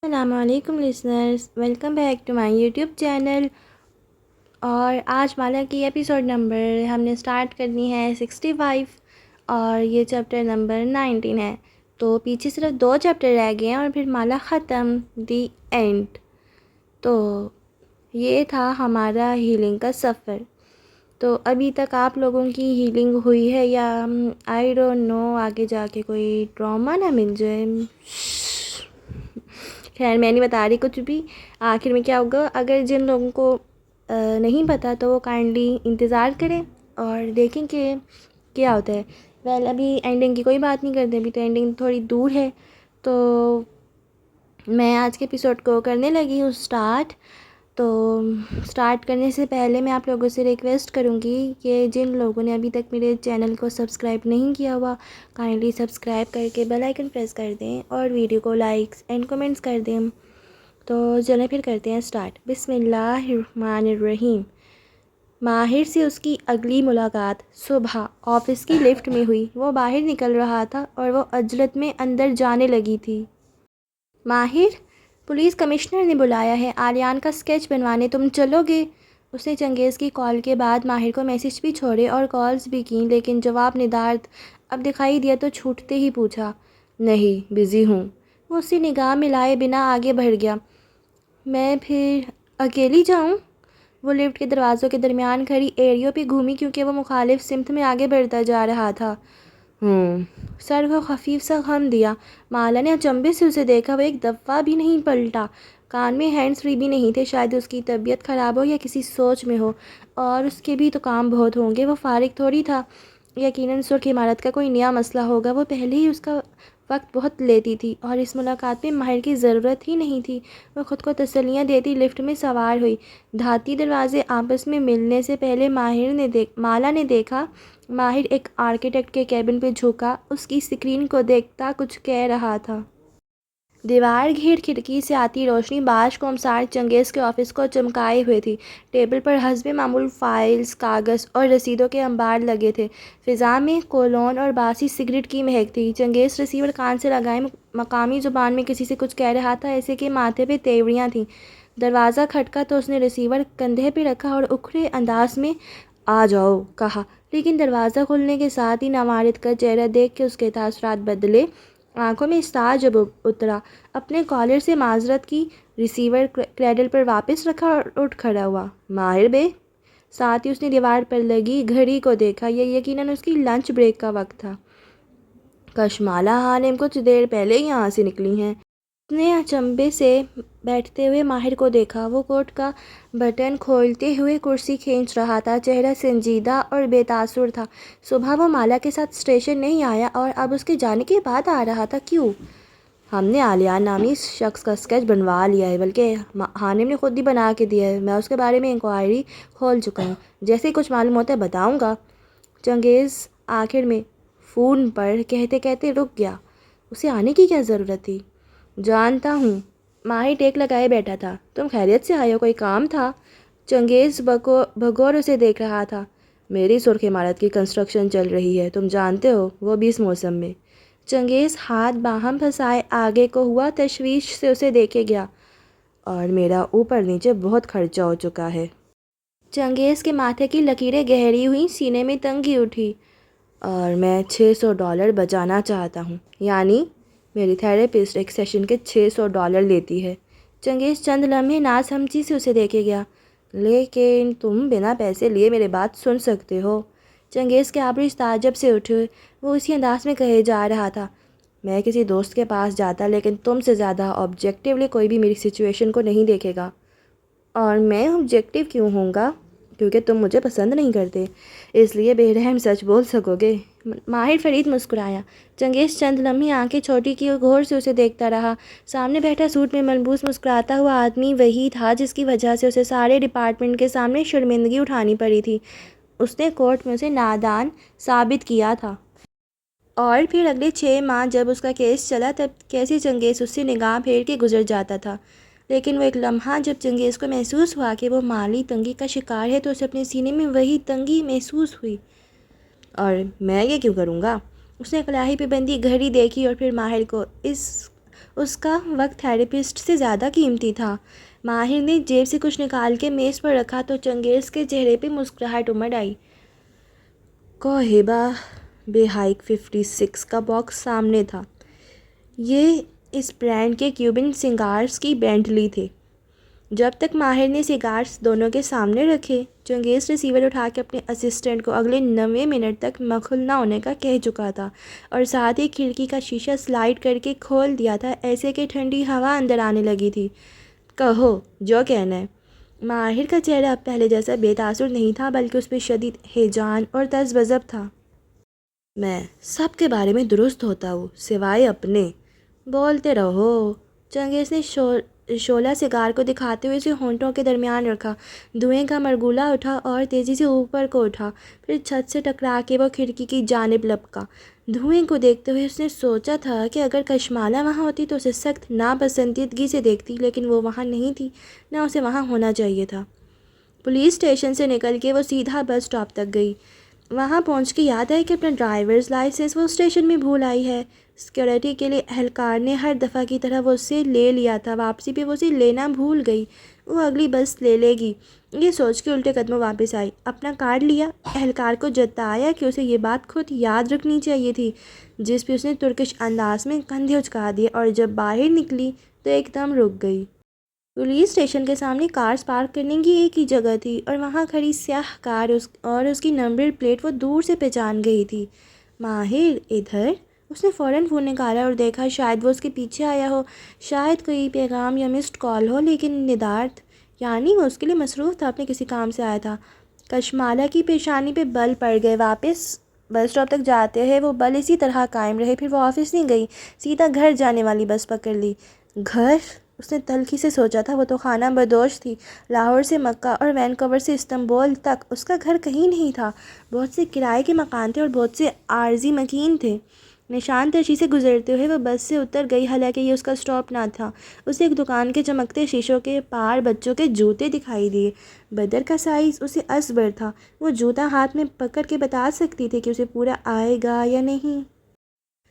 السلام علیکم listeners, welcome back to my YouTube channel. اور آج مالا کی ایپیسوڈ نمبر ہم نے سٹارٹ کرنی ہے 65 اور یہ چیپٹر نمبر 19 ہے، تو پیچھے صرف 2 چیپٹر رہ گئے ہیں اور پھر مالا ختم، دی اینڈ۔ تو یہ تھا ہمارا ہیلنگ کا سفر۔ تو ابھی تک آپ لوگوں کی ہیلنگ ہوئی ہے یا آئی ڈونٹ نو، آگے جا کے کوئی ٹراما نہ مل جائے۔ خیر میں نہیں بتا رہی کچھ بھی، آخر میں کیا ہوگا۔ اگر جن لوگوں کو نہیں پتہ تو وہ کائنڈلی انتظار کریں اور دیکھیں کہ کیا ہوتا ہے۔ ویل ابھی اینڈنگ کی کوئی بات نہیں کرتے، ابھی تو اینڈنگ تھوڑی دور ہے۔ تو میں آج کے ایپیسوڈ کو کرنے لگی ہوں سٹارٹ۔ تو سٹارٹ کرنے سے پہلے میں آپ لوگوں سے ریکویسٹ کروں گی کہ جن لوگوں نے ابھی تک میرے چینل کو سبسکرائب نہیں کیا ہوا، کائنڈلی سبسکرائب کر کے بیل آئیکن پریس کر دیں اور ویڈیو کو لائکس اینڈ کمنٹس کر دیں۔ تو چلیں پھر کرتے ہیں سٹارٹ۔ بسم اللہ الرحمن الرحیم۔ ماہر سے اس کی اگلی ملاقات صبح آفس کی لفٹ میں ہوئی۔ وہ باہر نکل رہا تھا اور وہ عجلت میں اندر جانے لگی تھی۔ ماہر، پولیس کمشنر نے بلایا ہے، آلیان کا اسکیچ بنوانے، تم چلو گے؟ اس نے چنگیز کی کال کے بعد ماہر کو میسج بھی چھوڑے اور کالز بھی کیں، لیکن جواب ندارد۔ اب دکھائی دیا تو چھوٹتے ہی پوچھا، نہیں بزی ہوں۔ وہ اس سے نگاہ ملائے بنا آگے بڑھ گیا۔ میں پھر اکیلی جاؤں؟ وہ لفٹ کے دروازوں کے درمیان کھڑی ایریوں پہ گھومی کیونکہ وہ مخالف سمت میں آگے بڑھتا جا رہا تھا۔ سر کو خفیف سا غم دیا۔ مالا نے اچنبھے سے اسے دیکھا، وہ ایک دفعہ بھی نہیں پلٹا۔ کان میں ہینڈز فری بھی نہیں تھے، شاید اس کی طبیعت خراب ہو یا کسی سوچ میں ہو، اور اس کے بھی تو کام بہت ہوں گے، وہ فارغ تھوڑی تھا۔ یقیناً سرخ عمارت کا کوئی نیا مسئلہ ہوگا، وہ پہلے ہی اس کا وقت بہت لیتی تھی اور اس ملاقات میں ماہر کی ضرورت ہی نہیں تھی۔ وہ خود کو تسلیاں دیتی لفٹ میں سوار ہوئی۔ دھاتی دروازے آپس میں ملنے سے پہلے مالا نے دیکھا ماہر ایک آرکیٹیکٹ کے کیبن پہ جھکا، اس کی اسکرین کو دیکھتا کچھ کہہ رہا تھا۔ دیوار گھیر کھڑکی سے آتی روشنی باش کومسار چنگیز کے آفس کو چمکائے ہوئے تھی۔ ٹیبل پر حسب معمول فائلز، کاغذ اور رسیدوں کے انبار لگے تھے۔ فضا میں کولون اور باسی سگریٹ کی مہک تھی۔ چنگیز ریسیور کان سے لگائے مقامی زبان میں کسی سے کچھ کہہ رہا تھا، ایسے کہ ماتھے پہ تیوریاں تھیں۔ دروازہ کھٹکا تو اس نے ریسیور کندھے پہ رکھا اور اکھڑے انداز میں آ جاؤ کہا، لیکن دروازہ کھلنے کے ساتھ ہی نوارد کا چہرہ دیکھ کے اس کے تاثرات بدلے۔ آنکھوں میں تعجب اترا، اپنے کالر سے معذرت کی، ریسیور کریڈل پر واپس رکھا اور اٹھ کھڑا ہوا۔ ماہر بے؟ ساتھ ہی اس نے دیوار پر لگی گھڑی کو دیکھا، یہ یقیناً اس کی لنچ بریک کا وقت تھا۔ کشمالہ ہانم کچھ دیر پہلے ہی یہاں سے نکلی ہیں۔ اس نے اچنبھے سے بیٹھتے ہوئے ماہر کو دیکھا، وہ کوٹ کا بٹن کھولتے ہوئے کرسی کھینچ رہا تھا، چہرہ سنجیدہ اور بے تاثر تھا۔ صبح وہ مالا کے ساتھ اسٹیشن نہیں آیا اور اب اس کے جانے کے بعد آ رہا تھا، کیوں؟ ہم نے آلیان نامی شخص کا اسکیچ بنوا لیا ہے، بلکہ ہانم نے خود ہی بنا کے دیا ہے، میں اس کے بارے میں انکوائری کھول چکا ہوں، جیسے ہی کچھ معلوم ہوتا ہے بتاؤں گا۔ چنگیز آخر میں فون پر کہتے کہتے رک گیا، اسے آنے کی کیا ضرورت تھی؟ جانتا ہوں۔ ماہر ٹیک لگائے بیٹھا تھا۔ تم خیریت سے آئے ہو، کوئی کام تھا؟ چنگیز بغور اسے دیکھ رہا تھا۔ میری سرخ عمارت کی کنسٹرکشن چل رہی ہے، تم جانتے ہو، وہ بھی اس موسم میں۔ چنگیز ہاتھ باہم پھنسائے آگے کو ہوا، تشویش سے اسے دیکھے گیا۔ اور میرا اوپر نیچے بہت خرچہ ہو چکا ہے۔ چنگیز کے ماتھے کی لکیریں گہری ہوئیں، سینے میں تنگی اٹھی۔ اور میں $600 بچانا چاہتا ہوں، یعنی میری تھیراپسٹ ایک سیشن کے $600 لیتی ہے۔ چنگیز چند لمحے ناسمجھی سے اسے دیکھے گیا۔ لیکن تم بنا پیسے لیے میرے بات سن سکتے ہو؟ چنگیز کے ابرو تعجب سے اٹھے، وہ اسی انداز میں کہے جا رہا تھا، میں کسی دوست کے پاس جاتا، لیکن تم سے زیادہ آبجیکٹیولی کوئی بھی میری سچویشن کو نہیں دیکھے گا۔ اور میں آبجیکٹیو کیوں ہوں گا؟ کیونکہ تم مجھے پسند نہیں کرتے، اس لیے بے رحم سچ بول سکو گے۔ ماہر فرید مسکرایا۔ چنگیز چند لمحے آنکھیں چھوٹی کی اور غور سے اسے دیکھتا رہا۔ سامنے بیٹھا سوٹ میں ملبوس مسکراتا ہوا آدمی وہی تھا جس کی وجہ سے اسے سارے ڈپارٹمنٹ کے سامنے شرمندگی اٹھانی پڑی تھی۔ اس نے کورٹ میں اسے نادان ثابت کیا تھا۔ اور پھر اگلے 6 ماہ جب اس کا کیس چلا، تب کیسے چنگیز اس سے نگاہ پھیر کے گزر جاتا تھا۔ لیکن وہ ایک لمحہ جب چنگیز کو محسوس ہوا کہ وہ مالی تنگی کا شکار ہے، تو اسے اپنے سینے میں وہی تنگی محسوس ہوئی۔ اور میں یہ کیوں کروں گا؟ اس نے کلاہی پہ بندھی گھڑی دیکھی اور پھر ماہر کو، اس کا وقت تھراپسٹ سے زیادہ قیمتی تھا۔ ماہر نے جیب سے کچھ نکال کے میز پر رکھا تو چنگیز کے چہرے پہ مسکراہٹ امڑ آئی۔ کوہیبا بے ہائیک 56 کا باکس سامنے تھا۔ یہ اس برانڈ کے کیوبن سگارز کی بینٹلی تھے۔ جب تک ماہر نے سگارز دونوں کے سامنے رکھے، چنگیز ریسیور اٹھا کے اپنے اسسٹنٹ کو اگلے 90 منٹ تک مخل نہ ہونے کا کہہ چکا تھا اور ساتھ ہی کھڑکی کا شیشہ سلائڈ کر کے کھول دیا تھا، ایسے کہ ٹھنڈی ہوا اندر آنے لگی تھی۔ کہو جو کہنا ہے۔ ماہر کا چہرہ اب پہلے جیسا بے تاثر نہیں تھا، بلکہ اس پہ شدید ہیجان اور تذبذب تھا۔ میں سب کے بارے میں درست ہوتا ہوں سوائے اپنے۔ بولتے رہو۔ چنگیز نے شعلہ سگار کو دکھاتے ہوئے اسے ہونٹوں کے درمیان رکھا۔ دھوئیں کا مرگولہ اٹھا اور تیزی سے اوپر کو اٹھا، پھر چھت سے ٹکرا کے وہ کھڑکی کی جانب لپکا۔ دھوئیں کو دیکھتے ہوئے اس نے سوچا تھا کہ اگر کشمالہ وہاں ہوتی تو اسے سخت ناپسندیدگی سے دیکھتی، لیکن وہ وہاں نہیں تھی، نہ اسے وہاں ہونا چاہیے تھا۔ پولیس اسٹیشن سے نکل کے وہ سیدھا بس اسٹاپ تک گئی۔ وہاں پہنچ کے یاد آئی کہ اپنا ڈرائیورز لائسنس وہ اسٹیشن میں بھول آئی ہے۔ سیکیورٹی کے لیے اہلکار نے ہر دفعہ کی طرح وہ اسے لے لیا تھا، واپسی پہ وہ اسے لینا بھول گئی۔ وہ اگلی بس لے لے گی، یہ سوچ کے الٹے قدموں واپس آئی۔ اپنا کارڈ لیا، اہلکار کو جتایا کہ اسے یہ بات خود یاد رکھنی چاہیے تھی، جس پہ اس نے ترکش انداز میں کندھے اچکا دیے، اور جب باہر نکلی تو ایک دم رک گئی۔ پولیس اسٹیشن کے سامنے کارز پارک کرنے کی ایک ہی جگہ تھی، اور وہاں کھڑی سیاہ کار اور اس کی نمبر پلیٹ وہ دور سے پہچان گئی تھی۔ ماہر ادھر؟ اس نے فوراً فون نکالا اور دیکھا شاید وہ اس کے پیچھے آیا ہو، شاید کوئی پیغام یا مسڈ کال ہو، لیکن ندارت، یعنی وہ اس کے لیے مصروف تھا، اپنے کسی کام سے آیا تھا۔ کشمالہ کی پیشانی پہ بل پڑ گئے۔ واپس بس اسٹاپ تک جاتے ہوئے وہ بل اسی طرح قائم رہے۔ پھر وہ آفس نہیں گئی، سیدھا گھر جانے والی بس پکڑ لی۔ گھر؟ اس نے تلخی سے سوچا تھا، وہ تو خانہ بدوش تھی۔ لاہور سے مکہ اور وینکوور سے استنبول تک اس کا گھر کہیں نہیں تھا۔ بہت سے کرائے کے مکان تھے اور بہت سے عارضی مکین تھے۔ نشان تشی سے گزرتے ہوئے وہ بس سے اتر گئی، حالانکہ یہ اس کا اسٹاپ نہ تھا۔ اسے ایک دکان کے چمکتے شیشوں کے پار بچوں کے جوتے دکھائی دیے۔ بدر کا سائز اسے اصغر تھا۔ وہ جوتا ہاتھ میں پکڑ کے بتا سکتی تھی کہ اسے پورا آئے گا یا نہیں،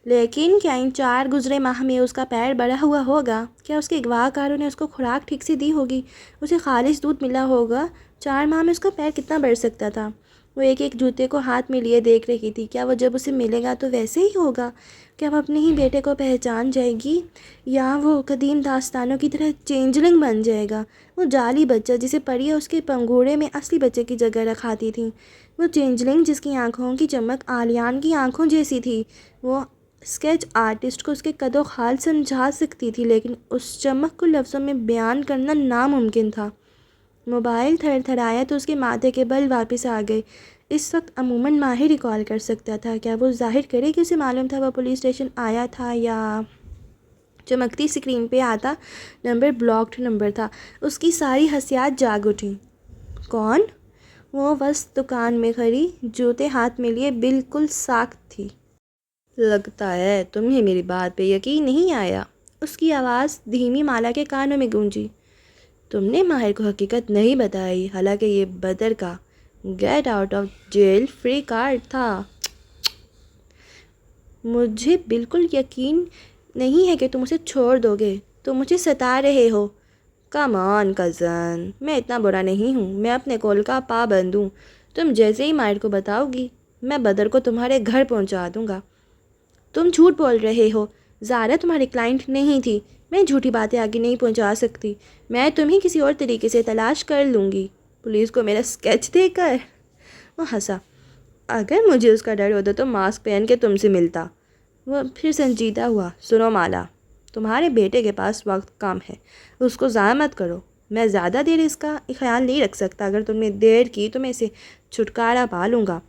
لیکن کیا ان 4 گزرے ماہ میں اس کا پیر بڑھا ہوا ہوگا؟ کیا اس کے اغوا کاروں نے اس کو خوراک ٹھیک سے دی ہوگی؟ اسے خالص دودھ ملا ہوگا؟ 4 ماہ میں اس کا پیر کتنا بڑھ سکتا تھا؟ وہ ایک ایک جوتے کو ہاتھ میں لیے دیکھ رہی تھی۔ کیا وہ جب اسے ملے گا تو ویسے ہی ہوگا؟ کیا وہ اپنے ہی بیٹے کو پہچان جائے گی، یا وہ قدیم داستانوں کی طرح چینجلنگ بن جائے گا؟ وہ جعلی بچہ جسے پریاں اس کے پنگھوڑے میں اصلی بچے کی جگہ رکھاتی تھیں، وہ چینجلنگ جس کی آنکھوں کی چمک آلیان کی آنکھوں جیسی تھی۔ وہ اسکیچ آرٹسٹ کو اس کے قد و خال سمجھا سکتی تھی، لیکن اس چمک کو لفظوں میں بیان کرنا ناممکن تھا۔ موبائل تھر تھرایا تو اس کے ماتھے کے بل واپس آ گئے۔ اس وقت عموماً ماہر ہی کال کر سکتا تھا۔ کیا وہ ظاہر کرے کہ اسے معلوم تھا وہ پولیس اسٹیشن آیا تھا، یا چمکتی اسکرین پہ آتا نمبر بلاکڈ نمبر تھا؟ اس کی ساری حسیات جاگ اٹھیں۔ کون؟ وہ وسط دکان میں کھڑی، جوتے ہاتھ میں لیے، بالکل ساکت تھی۔ لگتا ہے تمہیں میری بات پہ یقین نہیں آیا، اس کی آواز دھیمی مالا کے کانوں میں گونجی۔ تم نے ماہر کو حقیقت نہیں بتائی، حالانکہ یہ بدر کا get out of jail free card تھا۔ مجھے بالکل یقین نہیں ہے کہ تم اسے چھوڑ دو گے، تم مجھے ستا رہے ہو۔ کم آن کزن، میں اتنا برا نہیں ہوں، میں اپنے قول کا پابند ہوں۔ تم جیسے ہی ماہر کو بتاؤ گی، میں بدر کو تمہارے گھر پہنچا دوں گا۔ تم جھوٹ بول رہے ہو، زارا تمہاری کلائنٹ نہیں تھی، میں جھوٹی باتیں آگے نہیں پہنچا سکتی، میں تمہیں کسی اور طریقے سے تلاش کر لوں گی۔ پولیس کو میرا اسکیچ دے کر؟ وہ ہنسا۔ اگر مجھے اس کا ڈر ہوتا تو ماسک پہن کے تم سے ملتا۔ وہ پھر سنجیدہ ہوا۔ سنو مالا، تمہارے بیٹے کے پاس وقت کم ہے، اس کو ضائع مت کرو۔ میں زیادہ دیر اس کا خیال نہیں رکھ سکتا، اگر تم نے دیر کی تو میں اسے چھٹکارا پا لوں گا۔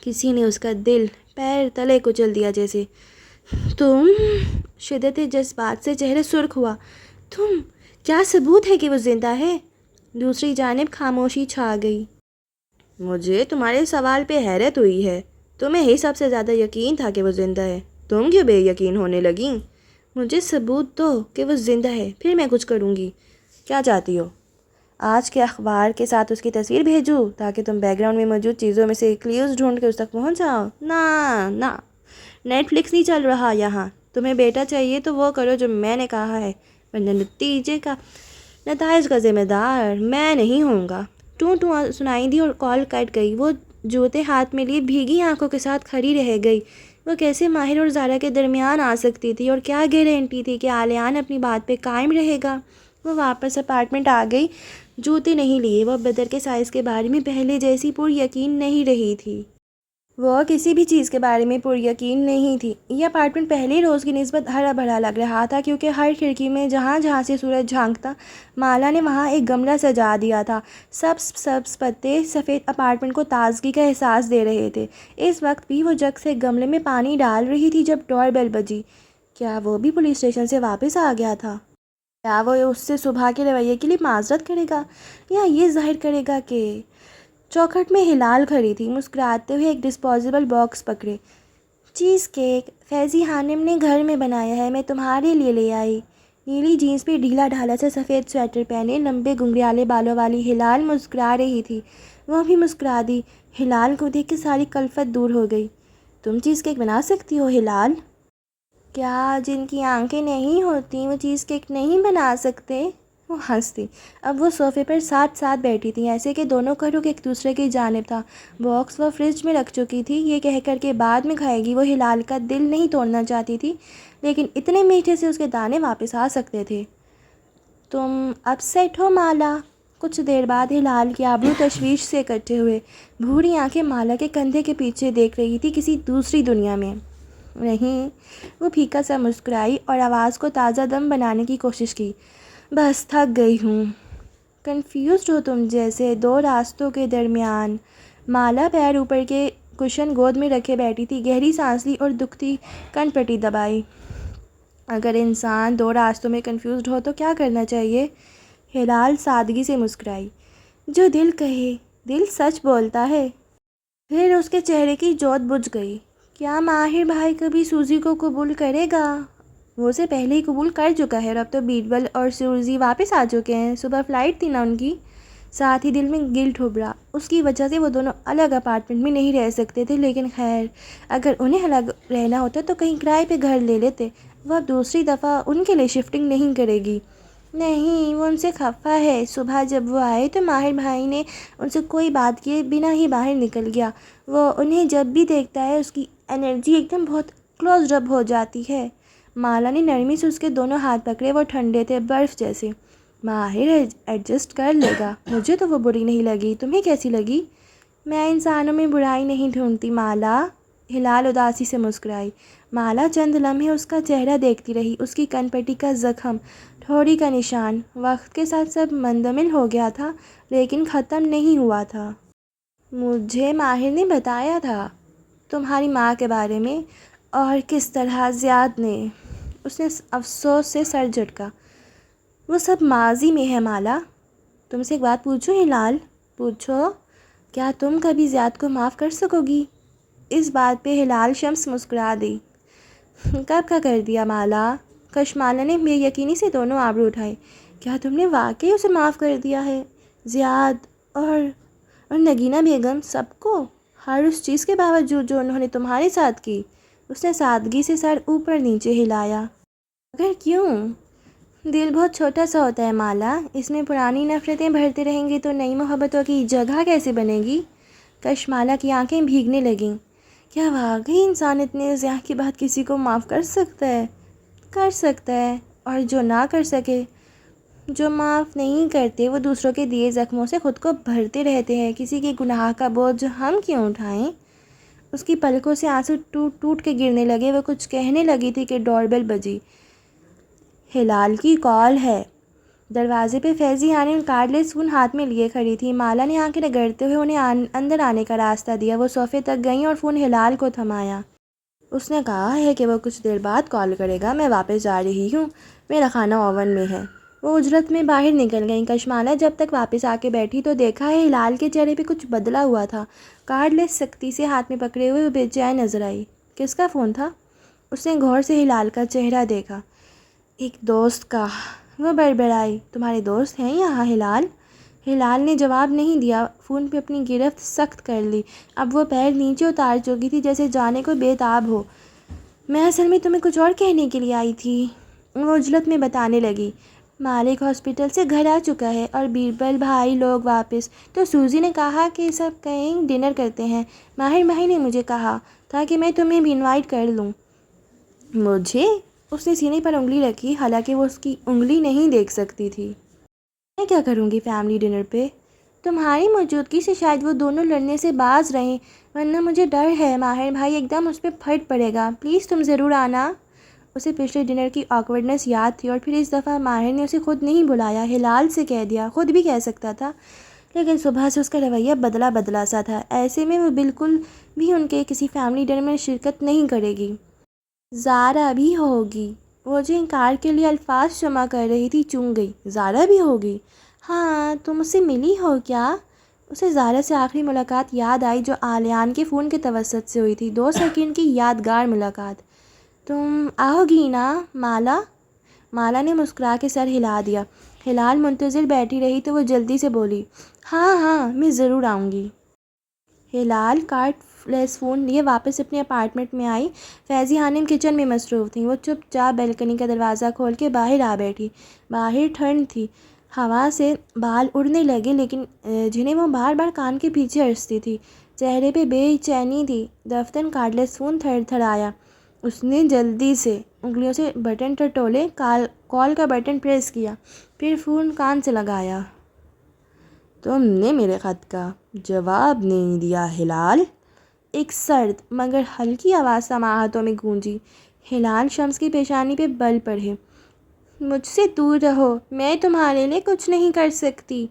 کسی نے اس کا دل پیر تلے کچل دیا جیسے۔ تم؟ شدت جذبات سے چہرہ سرخ ہوا۔ تم؟ کیا ثبوت ہے کہ وہ زندہ ہے؟ دوسری جانب خاموشی چھا گئی۔ مجھے تمہارے سوال پہ حیرت ہوئی ہے، تمہیں ہی سب سے زیادہ یقین تھا کہ وہ زندہ ہے، تم کیوں بے یقین ہونے لگیں؟ مجھے ثبوت دو کہ وہ زندہ ہے، پھر میں کچھ کروں گی۔ کیا چاہتی ہو؟ آج کے اخبار کے ساتھ اس کی تصویر بھیجوں تاکہ تم بیک گراؤنڈ میں موجود چیزوں میں سے کلیوز ڈھونڈ کے اس تک پہنچ جاؤ؟ نہ، نیٹ فلکس نہیں چل رہا یہاں، تمہیں بیٹا چاہیے تو وہ کرو جو میں نے کہا ہے، ورنہ نتائج کا ذمہ دار میں نہیں ہوں گا۔ ٹوں ٹوں سنائی دی اور کال کٹ گئی۔ وہ جوتے ہاتھ میں لیے بھیگی آنکھوں کے ساتھ کھڑی رہ گئی۔ وہ کیسے ماہر اور زارا کے درمیان آ سکتی تھی، اور کیا گارنٹی تھی کہ عالیان اپنی بات پہ قائم رہے گا؟ وہ واپس اپارٹمنٹ آ گئی، جوتے نہیں لیے۔ وہ بدر کے سائز کے بارے میں پہلے جیسی پر یقین نہیں رہی تھی۔ وہ کسی بھی چیز کے بارے میں پر یقین نہیں تھی۔ یہ اپارٹمنٹ پہلے روز کی نسبت ہرا بھرا لگ رہا تھا، کیونکہ ہر کھڑکی میں جہاں جہاں سے سورج جھانکتا، مالا نے وہاں ایک گملہ سجا دیا تھا۔ سبز پتے سفید اپارٹمنٹ کو تازگی کا احساس دے رہے تھے۔ اس وقت بھی وہ جگ سے گملے میں پانی ڈال رہی تھی جب ڈور بیل بجی۔ کیا وہ بھی پولیس اسٹیشن سے واپس آ گیا تھا؟ کیا وہ اس سے صبح کے رویے کے لیے معذرت کرے گا، یا یہ ظاہر کرے گا کہ… چوکھٹ میں ہلال کھڑی تھی، مسکراتے ہوئے ایک ڈسپوزیبل باکس پکڑے۔ چیز کیک فیضی خانم نے گھر میں بنایا ہے، میں تمہارے لیے لے آئی۔ نیلی جینس پہ ڈھیلا ڈھالا سا سفید سویٹر پہنے، لمبے گھنگریالے بالوں والی ہلال مسکرا رہی تھی۔ وہ بھی مسکرا دی۔ ہلال کو دیکھ کے ساری کلفت دور ہو گئی۔ تم چیز کیک بنا سکتی ہو ہلال؟ کیا جن کی آنکھیں نہیں ہوتی وہ چیز کیک نہیں بنا سکتے؟ وہ ہنس دی۔ اب وہ صوفے پر ساتھ ساتھ بیٹھی تھیں، ایسے کہ دونوں کا رخ ایک دوسرے کی جانب تھا۔ باکس وہ فریج میں رکھ چکی تھی، یہ کہہ کر کے بعد میں کھائے گی۔ وہ ہلال کا دل نہیں توڑنا چاہتی تھی، لیکن اتنے میٹھے سے اس کے دانے واپس آ سکتے تھے۔ تم اپ سیٹ ہو مالا؟ کچھ دیر بعد ہلال کے ابرو تشویش سے اکٹھے ہوئے۔ بھوری آنکھیں مالا کے کندھے کے پیچھے دیکھ رہی تھی، کسی دوسری دنیا میں۔ نہیں، وہ پھیکا سا مسکرائی اور آواز کو تازہ دم بنانے کی کوشش کی۔ بس تھک گئی ہوں۔ کنفیوزڈ ہو تم جیسے، دو راستوں کے درمیان۔ مالا پیر اوپر کے کشن گود میں رکھے بیٹھی تھی، گہری سانس لی اور دکھتی کن پٹی دبائی۔ اگر انسان دو راستوں میں کنفیوزڈ ہو تو کیا کرنا چاہیے؟ ہلال سادگی سے مسکرائی۔ جو دل کہے، دل سچ بولتا ہے۔ پھر اس کے چہرے کی جوت بجھ گئی۔ کیا ماہر بھائی کبھی سوزی کو قبول کرے گا؟ وہ اسے پہلے ہی قبول کر چکا ہے، اور اب تو بیربل اور سوزی واپس آ چکے ہیں۔ صبح فلائٹ تھی نا ان کی۔ ساتھ ہی دل میں گلٹ ابھرا۔ اس کی وجہ سے وہ دونوں الگ اپارٹمنٹ میں نہیں رہ سکتے تھے، لیکن خیر، اگر انہیں الگ رہنا ہوتا تو کہیں کرائے پہ گھر لے لیتے۔ وہ اب دوسری دفعہ ان کے لیے شفٹنگ نہیں کرے گی۔ نہیں، وہ ان سے خفا ہے۔ صبح جب وہ آئے تو ماہر بھائی نے ان سے کوئی بات کیے بنا ہی باہر نکل گیا۔ وہ انہیں جب بھی دیکھتا ہے اس کی انرجی ایک دم بہت کلوزڈ اپ ہو جاتی ہے۔ مالا نے نرمی سے اس کے دونوں ہاتھ پکڑے، وہ ٹھنڈے تھے، برف جیسے۔ ماہر ایڈجسٹ کر لے گا۔ مجھے تو وہ بری نہیں لگی، تمہیں کیسی لگی؟ میں انسانوں میں برائی نہیں ڈھونڈتی مالا، ہلال اداسی سے مسکرائی۔ مالا چند لمحے اس کا چہرہ دیکھتی رہی، اس کی کن پٹی کا زخم، ٹھوڑی کا نشان۔ وقت کے ساتھ سب مندمل ہو گیا تھا، لیکن ختم نہیں ہوا تھا۔ مجھے ماہر نے بتایا تھا تمہاری ماں کے بارے میں، اور کس طرح زیاد نے… اس نے افسوس سے سر جھٹکا۔ وہ سب ماضی میں ہے مالا۔ تم سے ایک بات پوچھوں ہلال؟ پوچھو۔ کیا تم کبھی زیاد کو معاف کر سکو گی؟ اس بات پہ ہلال شمس مسکرا دی۔ کب کا کر دیا مالا؟ کشمالا نے بے یقینی سے دونوں آبرو اٹھائے۔ کیا تم نے واقعی اسے معاف کر دیا ہے؟ زیاد اور نگینہ بیگم، سب کو؟ ہر اس چیز کے باوجود جو انہوں نے تمہارے ساتھ کی؟ اس نے سادگی سے سر اوپر نیچے ہلایا۔ مگر کیوں؟ دل بہت چھوٹا سا ہوتا ہے مالا، اس میں پرانی نفرتیں بھرتے رہیں گے تو نئی محبتوں کی جگہ کیسے بنے گی؟ کشمالا کی آنکھیں بھیگنے لگیں۔ کیا واقعی انسان اتنے ضیاع کے بعد کسی کو معاف کر سکتا ہے؟ کر سکتا ہے، اور جو نہ کر سکے، جو معاف نہیں کرتے، وہ دوسروں کے دیے زخموں سے خود کو بھرتے رہتے ہیں۔ کسی کے گناہ کا بوجھ ہم کیوں اٹھائیں؟ اس کی پلکوں سے آنسو ٹوٹ ٹوٹ کے گرنے لگے۔ وہ کچھ کہنے لگی تھی کہ ڈور بیل بجی۔ ہلال کی کال ہے۔ دروازے پہ فیضی خانم کارڈ لیس فون ہاتھ میں لیے کھڑی تھی۔ مالا نے آنکھیں رگڑتے ہوئے انہیں اندر آنے کا راستہ دیا۔ وہ صوفے تک گئیں اور فون ہلال کو تھمایا۔ اس نے کہا ہے کہ وہ کچھ دیر بعد کال کرے گا۔ میں واپس جا رہی ہوں، میرا کھانا اوون میں ہے۔ وہ اجرت میں باہر نکل گئیں۔ کشمالا جب تک واپس آ کے بیٹھی تو دیکھا ہے ہلال کے چہرے پہ کچھ بدلا ہوا تھا۔ کارڈ لیس سختی سے ہاتھ میں پکڑے ہوئے وہ بے چین نظر آئی۔ کس کا فون تھا؟ اس نے غور سے ہلال کا چہرہ دیکھا۔ ایک دوست کا، وہ بڑبڑائی۔ تمہارے دوست ہیں یہاں ہلال؟ ہلال نے جواب نہیں دیا، فون پہ اپنی گرفت سخت کر لی۔ اب وہ پیر نیچے اتار چکی تھی جیسے جانے کو بے تاب ہو۔ میں اصل میں تمہیں کچھ اور کہنے کے لیے آئی تھی، وہ عجلت میں بتانے لگی۔ مالک ہاسپٹل سے گھر آ چکا ہے اور بیربل بھائی لوگ واپس، تو سوزی نے کہا کہ سب کہیں ڈنر کرتے ہیں۔ ماہر بھائی نے مجھے کہا تھا کہ میں تمہیں بھی انوائٹ کر لوں۔ مجھے؟ اس نے سینے پر انگلی رکھی، حالانکہ وہ اس کی انگلی نہیں دیکھ سکتی تھی۔ میں کیا کروں گی فیملی ڈنر پہ؟ تمہاری موجودگی سے شاید وہ دونوں لڑنے سے باز رہیں، ورنہ مجھے ڈر ہے ماہر بھائی ایک دم اس پہ پھٹ پڑے گا۔ پلیز تم ضرور آنا۔ اسے پچھلے ڈنر کی آکورڈنس یاد تھی، اور پھر اس دفعہ ماہر نے اسے خود نہیں بلایا، ہلال سے کہہ دیا۔ خود بھی کہہ سکتا تھا، لیکن صبح سے اس کا رویہ بدلا بدلا سا تھا۔ ایسے میں وہ بالکل بھی ان کے کسی فیملی ڈنر میں شرکت نہیں کرے گی۔ زارا بھی ہوگی۔ وہ جو انکار کے لیے الفاظ جمع کر رہی تھی چونک گئی۔ زارا بھی ہوگی؟ ہاں، تم اس سے ملی ہو کیا؟ اسے زارا سے آخری ملاقات یاد آئی جو آلیان کے فون کے توسط سے ہوئی تھی، 2 سیکنڈ کی یادگار ملاقات۔ تم آؤ گی نا مالا؟ مالا نے مسکرا کے سر ہلا دیا۔ ہلال منتظر بیٹھی رہی تو وہ جلدی سے بولی، ہاں ہاں میں ضرور آؤں گی۔ ہلال کارڈ لیس فون لیے واپس اپنے اپارٹمنٹ میں آئی۔ فیضی ہانم کچن میں مصروف تھیں۔ وہ چپ چاپ بیلکنی کا دروازہ کھول کے باہر آ بیٹھی۔ باہر ٹھنڈ تھی، ہوا سے بال اڑنے لگے، لیکن جنہیں وہ بار بار کان کے پیچھے ارستی تھی۔ چہرے پہ بے چینی تھی۔ دفتر کارڈ لیس فون تھر تھر آیا۔ اس نے جلدی سے انگلیوں سے بٹن ٹٹولے، کال کا بٹن پریس کیا، پھر فون کان سے لگایا۔ تم نے میرے خط کا جواب نہیں دیا ہلال؟ ایک سرد مگر ہلکی آواز سماعتوں میں گونجی۔ ہلال شمس کی پیشانی پہ بل پڑے۔ مجھ سے دور رہو، میں تمہارے لیے کچھ نہیں کر سکتی۔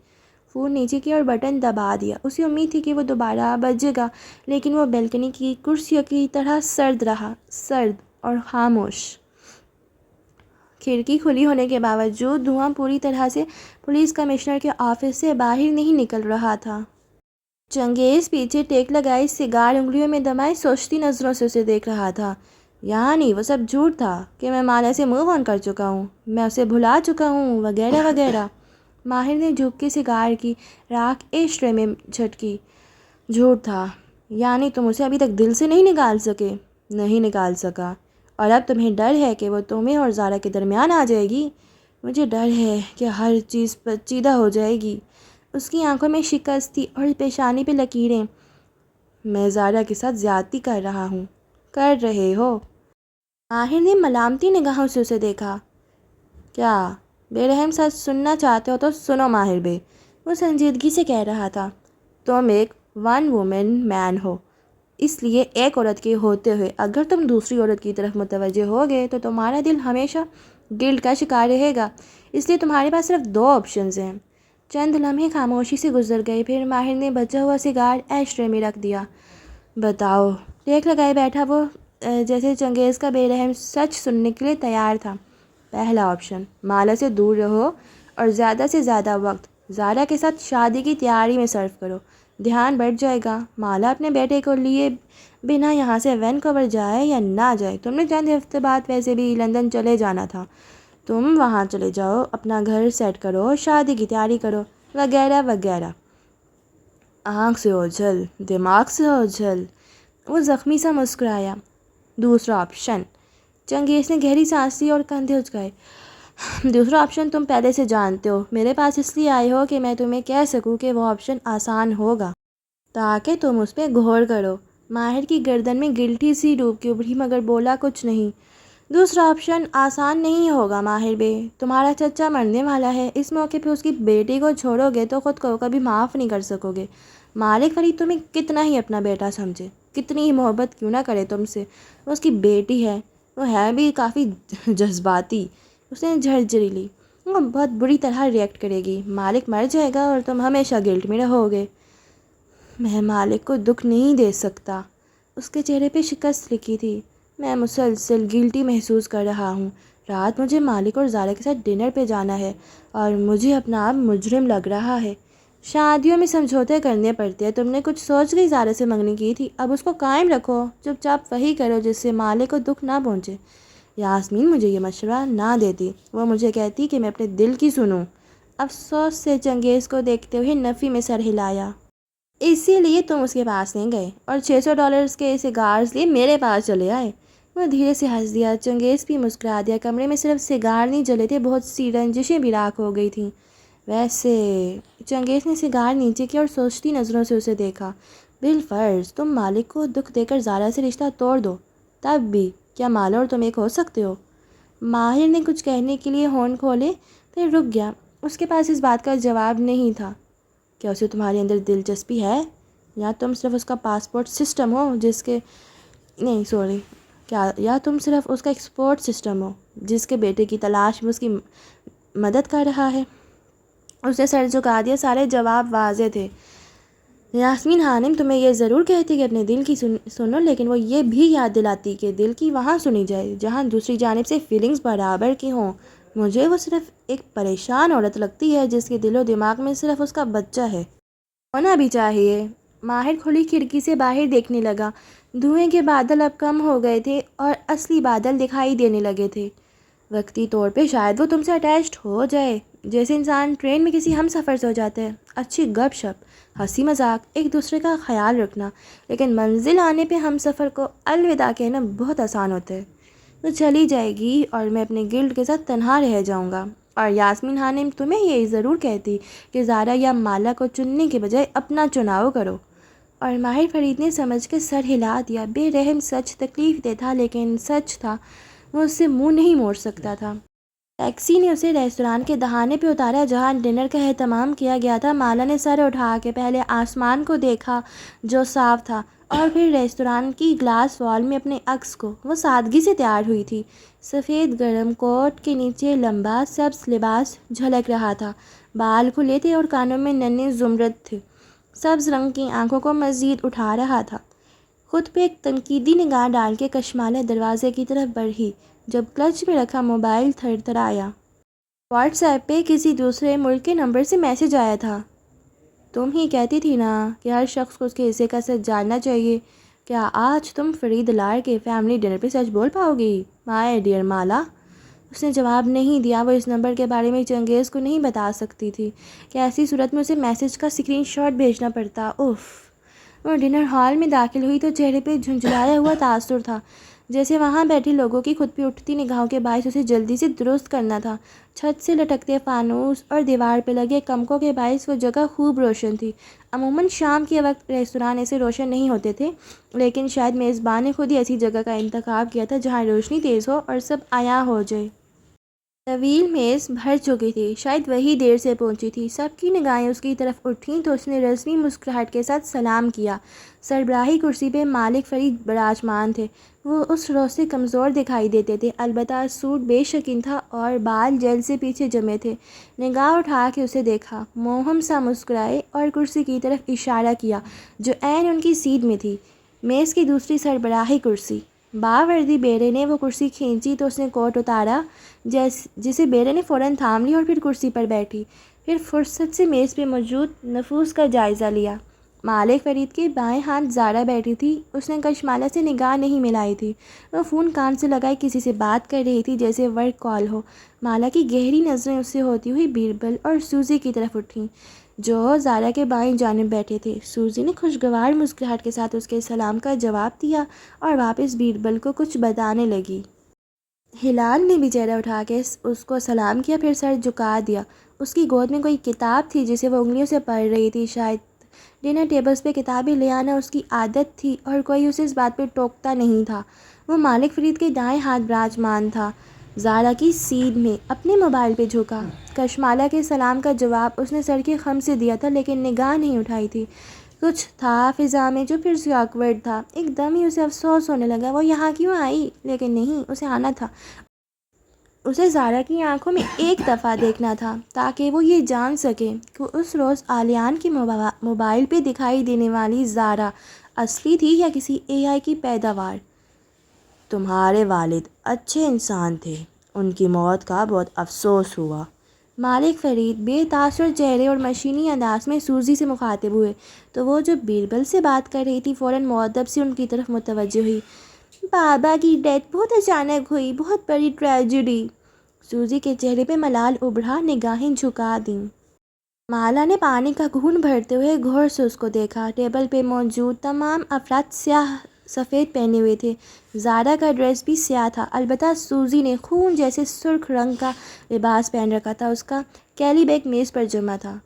فون نیچے کیا اور بٹن دبا دیا۔ اسے امید تھی کہ وہ دوبارہ بجے گا، لیکن وہ بیلکنی کی کرسیوں کی طرح سرد رہا، سرد اور خاموش۔ کھڑکی کھلی ہونے کے باوجود دھواں پوری طرح سے پولیس کمشنر کے آفس سے باہر نہیں نکل رہا تھا۔ چنگیز پیچھے ٹیک لگائی، سگار انگلیوں میں دبائے سوچتی نظروں سے اسے دیکھ رہا تھا۔ یعنی وہ سب جھوٹ تھا کہ میں مالا سے موو آن کر چکا ہوں، میں اسے بھلا چکا ہوں، وغیرہ وغیرہ۔ ماہر نے جھک کے سگار کی راکھ ایش ٹرے میں جھٹکی۔ جھوٹ تھا؟ یعنی تم اسے ابھی تک دل سے نہیں نکال سکے؟ نہیں نکال سکا، اور اب تمہیں ڈر ہے کہ وہ تمہیں اور زارا کے درمیان آ جائے گی؟ مجھے ڈر ہے کہ ہر چیز پیچیدہ ہو جائے گی۔ اس کی آنکھوں میں شکست تھی اور پیشانی پہ لکیریں۔ میں زارا کے ساتھ زیادتی کر رہا ہوں۔ کر رہے ہو؟ ماہر نے ملامتی نگاہوں سے اسے دیکھا۔ کیا بے رحم سچ سننا چاہتے ہو تو سنو ماہر بے، وہ سنجیدگی سے کہہ رہا تھا۔ تم ایک ون وومن مین ہو، اس لیے ایک عورت کے ہوتے ہوئے اگر تم دوسری عورت کی طرف متوجہ ہوگے تو تمہارا دل ہمیشہ گلٹ کا شکار رہے گا۔ اس لیے تمہارے پاس صرف 2 آپشنز ہیں۔ چند لمحے خاموشی سے گزر گئے، پھر ماہر نے بچا ہوا سگار ایش ٹرے میں رکھ دیا۔ بتاؤ۔ ٹیک لگائے بیٹھا وہ، جیسے چنگیز کا بے رحم سچ سننے کے لیے تیار تھا۔ پہلا آپشن، مالا سے دور رہو اور زیادہ سے زیادہ وقت زارا کے ساتھ شادی کی تیاری میں صرف کرو۔ دھیان بڑھ جائے گا۔ مالا اپنے بیٹے کو لیے بنا یہاں سے وینکوور جائے یا نہ جائے، تم نے چند ہفتے بعد ویسے بھی لندن چلے جانا تھا، تم وہاں چلے جاؤ، اپنا گھر سیٹ کرو، شادی کی تیاری کرو، وغیرہ وغیرہ۔ آنکھ سے اوجھل، دماغ سے اوجھل۔ وہ زخمی سا مسکرایا۔ دوسرا آپشن، چنگیز نے گہری سانس لی اور کندھے اچکائے۔ دوسرا آپشن تم پہلے سے جانتے ہو، میرے پاس اس لیے آئے ہو کہ میں تمہیں کہہ سکوں کہ وہ آپشن آسان ہوگا تاکہ تم اس پہ غور کرو۔ ماہر کی گردن میں گلٹی سی ڈوبکی ابھری مگر بولا کچھ نہیں۔ دوسرا آپشن آسان نہیں ہوگا ماہر بے، تمہارا چچا مرنے والا ہے، اس موقع پہ اس کی بیٹی کو چھوڑو گے تو خود کو کبھی معاف نہیں کر سکو گے۔ مالک فرید تمہیں کتنا ہی اپنا بیٹا سمجھے، کتنی ہی محبت کیوں نہ کرے تم سے، وہ اس کی بیٹی ہے، وہ ہے بھی کافی جذباتی۔ اس نے جھرجھری لی۔ وہ بہت بری طرح ریئیکٹ کرے گی، مالک مر جائے گا اور تم ہمیشہ گلٹ میں رہو گے۔ میں مالک کو دکھ نہیں دے سکتا۔ اس کے چہرے پہ شکست لکھی تھی۔ میں مسلسل گلٹی محسوس کر رہا ہوں۔ رات مجھے مالک اور زارا کے ساتھ ڈنر پہ جانا ہے اور مجھے اپنا آپ مجرم لگ رہا ہے۔ شادیوں میں سمجھوتے کرنے پڑتے ہیں، تم نے کچھ سوچ گئی زارا سے منگنی کی تھی، اب اس کو قائم رکھو، چپ چاپ وہی کرو جس سے مالک کو دکھ نہ پہنچے۔ یاسمین مجھے یہ مشورہ نہ دیتی، وہ مجھے کہتی کہ میں اپنے دل کی سنوں۔ افسوس سے چنگیز کو دیکھتے ہوئے نفی میں سر ہلایا۔ اسی لیے تم اس کے پاس نہیں گئے اور $600 کے سگارز لیے میرے پاس چلے آئے۔ وہ دھیرے سے ہنس دیا۔ چنگیز بھی مسکرا دیا۔ کمرے میں صرف سگار نہیں جلے تھے، بہت سی رنجشیں بھی راکھ ہو گئی تھیں۔ ویسے چنگیز نے سگار نیچے کیا اور سوچتی نظروں سے اسے دیکھا۔ بالفرض تم مالک کو دکھ دے کر زارا سے رشتہ توڑ دو، تب بھی کیا مالا اور تم ایک ہو سکتے ہو؟ ماہر نے کچھ کہنے کے لیے ہونٹ کھولے، پھر رک گیا۔ اس کے پاس اس بات کا جواب نہیں تھا۔ کیا اسے تمہارے اندر دلچسپی ہے، یا تم صرف اس کا پاسپورٹ سسٹم ہو جس کے نہیں سوری یا تم صرف اس کا ایکسپورٹ سسٹم ہو جس کے بیٹے کی تلاش میں اس کی مدد کر رہا ہے؟ اس نے سر جھکا دیا۔ سارے جواب واضح تھے۔ یاسمین خانم تمہیں یہ ضرور کہتی کہ اپنے دل کی سنو، لیکن وہ یہ بھی یاد دلاتی کہ دل کی وہاں سنی جائے جہاں دوسری جانب سے فیلنگز برابر کی ہوں۔ مجھے وہ صرف ایک پریشان عورت لگتی ہے جس کے دل و دماغ میں صرف اس کا بچہ ہے۔ ہونا بھی چاہیے۔ ماہر کھلی کھڑکی سے باہر دیکھنے لگا۔ دھوئیں کے بادل اب کم ہو گئے تھے اور اصلی بادل دکھائی دینے لگے تھے۔ وقتی طور پہ شاید وہ تم سے اٹیچڈ ہو جائے، جیسے انسان ٹرین میں کسی ہم سفر سے ہو جاتا ہے۔ اچھی گپ شپ، ہنسی مذاق، ایک دوسرے کا خیال رکھنا، لیکن منزل آنے پہ ہم سفر کو الوداع کہنا بہت آسان ہوتا ہے۔ وہ چلی جائے گی اور میں اپنے گلڈ کے ساتھ تنہا رہ جاؤں گا، اور یاسمین خانم تمہیں یہ ضرور کہتی کہ زارا یا مالا کو چننے کے بجائے اپنا چناؤ کرو۔ اور ماہر فرید نے سمجھ کے سر ہلا دیا۔ بے رحم سچ تکلیف دہ تھا، لیکن سچ تھا، وہ اس سے منہ نہیں موڑ سکتا تھا۔ ٹیکسی نے اسے ریستوران کے دہانے پہ اتارا جہاں ڈنر کا اہتمام کیا گیا تھا۔ مالا نے سر اٹھا کے پہلے آسمان کو دیکھا جو صاف تھا، اور پھر ریستوران کی گلاس وال میں اپنے عکس کو۔ وہ سادگی سے تیار ہوئی تھی۔ سفید گرم کوٹ کے نیچے لمبا سبز لباس جھلک رہا تھا، بال کھلے تھے اور کانوں میں ننھے زمرد تھے۔ سبز رنگ کی آنکھوں کو مزید اٹھا رہا تھا۔ خود پہ ایک تنقیدی نگاہ ڈال کے کشمالہ دروازے کی طرف بڑھی جب کلچ میں رکھا موبائل تھر تھرایا۔ واٹس ایپ پہ کسی دوسرے ملک کے نمبر سے میسج آیا تھا۔ تم ہی کہتی تھی نا کہ ہر شخص کو اس کے حصے کا سچ جاننا چاہیے۔ کیا آج تم فرید لار کے فیملی ڈنر پہ سچ بول پاؤ گی مائی ڈیئر مالا؟ اس نے جواب نہیں دیا۔ وہ اس نمبر کے بارے میں چنگیز کو نہیں بتا سکتی تھی کہ ایسی صورت میں اسے میسج کا اسکرین شاٹ بھیجنا پڑتا۔ اف! وہ ڈنر ہال میں داخل ہوئی تو چہرے پہ جھنجھلایا ہوا تاثر تھا، جیسے وہاں بیٹھے لوگوں کی خود پہ اٹھتی نگاہوں کے باعث اسے جلدی سے درست کرنا تھا۔ چھت سے لٹکتے فانوس اور دیوار پہ لگے کمکوں کے باعث وہ جگہ خوب روشن تھی۔ عموماً شام کے وقت ریستوران ایسے روشن نہیں ہوتے تھے، لیکن شاید میزبان نے خود ہی ایسی جگہ کا انتخاب کیا تھا جہاں روشنی تیز ہو اور سب عیاں ہو جائے۔ طویل میز بھر چکی تھی، شاید وہی دیر سے پہنچی تھی۔ سب کی نگاہیں اس کی طرف اٹھیں تو اس نے رسمی مسکراہٹ کے ساتھ سلام کیا۔ سربراہی کرسی پہ مالک فرید براجمان تھے۔ وہ اس روز سے کمزور دکھائی دیتے تھے، البتہ سوٹ بے شکن تھا اور بال جیل سے پیچھے جمے تھے۔ نگاہ اٹھا کے اسے دیکھا، موہم سا مسکرائے اور کرسی کی طرف اشارہ کیا جو عین ان کی سیٹ میں تھی، میز کی دوسری سربراہی کرسی۔ باوردی بیرے نے وہ کرسی کھینچی تو اس نے کوٹ اتارا، جسے بیرے نے فوراً تھام لی اور پھر کرسی پر بیٹھی۔ پھر فرصت سے میز پہ موجود نفوس کا جائزہ لیا۔ مالک فرید کے بائیں ہاتھ زارا بیٹھی تھی۔ اس نے کشمالہ سے نگاہ نہیں ملائی تھی۔ وہ فون کان سے لگائے کسی سے بات کر رہی تھی، جیسے ورک کال ہو۔ مالا کی گہری نظریں اس سے ہوتی ہوئی بیربل اور سوزی کی طرف اٹھیں جو زارا کے بائیں جانب بیٹھے تھے۔ سوزی نے خوشگوار مسکراہٹ کے ساتھ اس کے سلام کا جواب دیا اور واپس بیربل کو کچھ بتانے لگی۔ ہلال نے بھی چہرہ اٹھا کے اس کو سلام کیا، پھر سر جھکا دیا۔ اس کی گود میں کوئی کتاب تھی جسے وہ انگلیوں سے پڑھ رہی تھی۔ شاید ڈنر ٹیبلز پہ کتابیں لے آنا اس کی عادت تھی اور کوئی اسے اس بات پہ ٹوکتا نہیں تھا۔ وہ مالک فرید کے دائیں ہاتھ براجمان تھا، زارا کی سیدھ میں، اپنے موبائل پہ جھکا۔ کشمالہ کے سلام کا جواب اس نے سر کے خم سے دیا تھا، لیکن نگاہ نہیں اٹھائی تھی۔ کچھ تھا فضا میں جو پھر سے آکورڈ تھا۔ ایک دم ہی اسے افسوس ہونے لگا، وہ یہاں کیوں آئی؟ لیکن نہیں، اسے آنا تھا۔ اسے زارا کی آنکھوں میں ایک دفعہ دیکھنا تھا تاکہ وہ یہ جان سکے کہ اس روز آلیان کے موبائل پہ دکھائی دینے والی زارا اصلی تھی یا کسی اے آئی کی پیداوار۔ تمہارے والد اچھے انسان تھے، ان کی موت کا بہت افسوس ہوا۔ مالک فرید بے تاثر چہرے اور مشینی انداز میں سوزی سے مخاطب ہوئے تو وہ جو بیربل سے بات کر رہی تھی فوراً مؤدب سے ان کی طرف متوجہ ہوئی۔ بابا کی ڈیتھ بہت اچانک ہوئی، بہت بڑی ٹریجڈی۔ سوزی کے چہرے پہ ملال ابھرا، نگاہیں جھکا دیں۔ مالا نے پانی کا گھونٹ بھرتے ہوئے غور سے اس کو دیکھا۔ ٹیبل پہ موجود تمام افراد سیاہ سفید پہنے ہوئے تھے۔ زارا کا ڈریس بھی سیاہ تھا، البتہ سوزی نے خون جیسے سرخ رنگ کا لباس پہن رکھا تھا۔ اس کا کیلی بیگ میز پر جمع تھا۔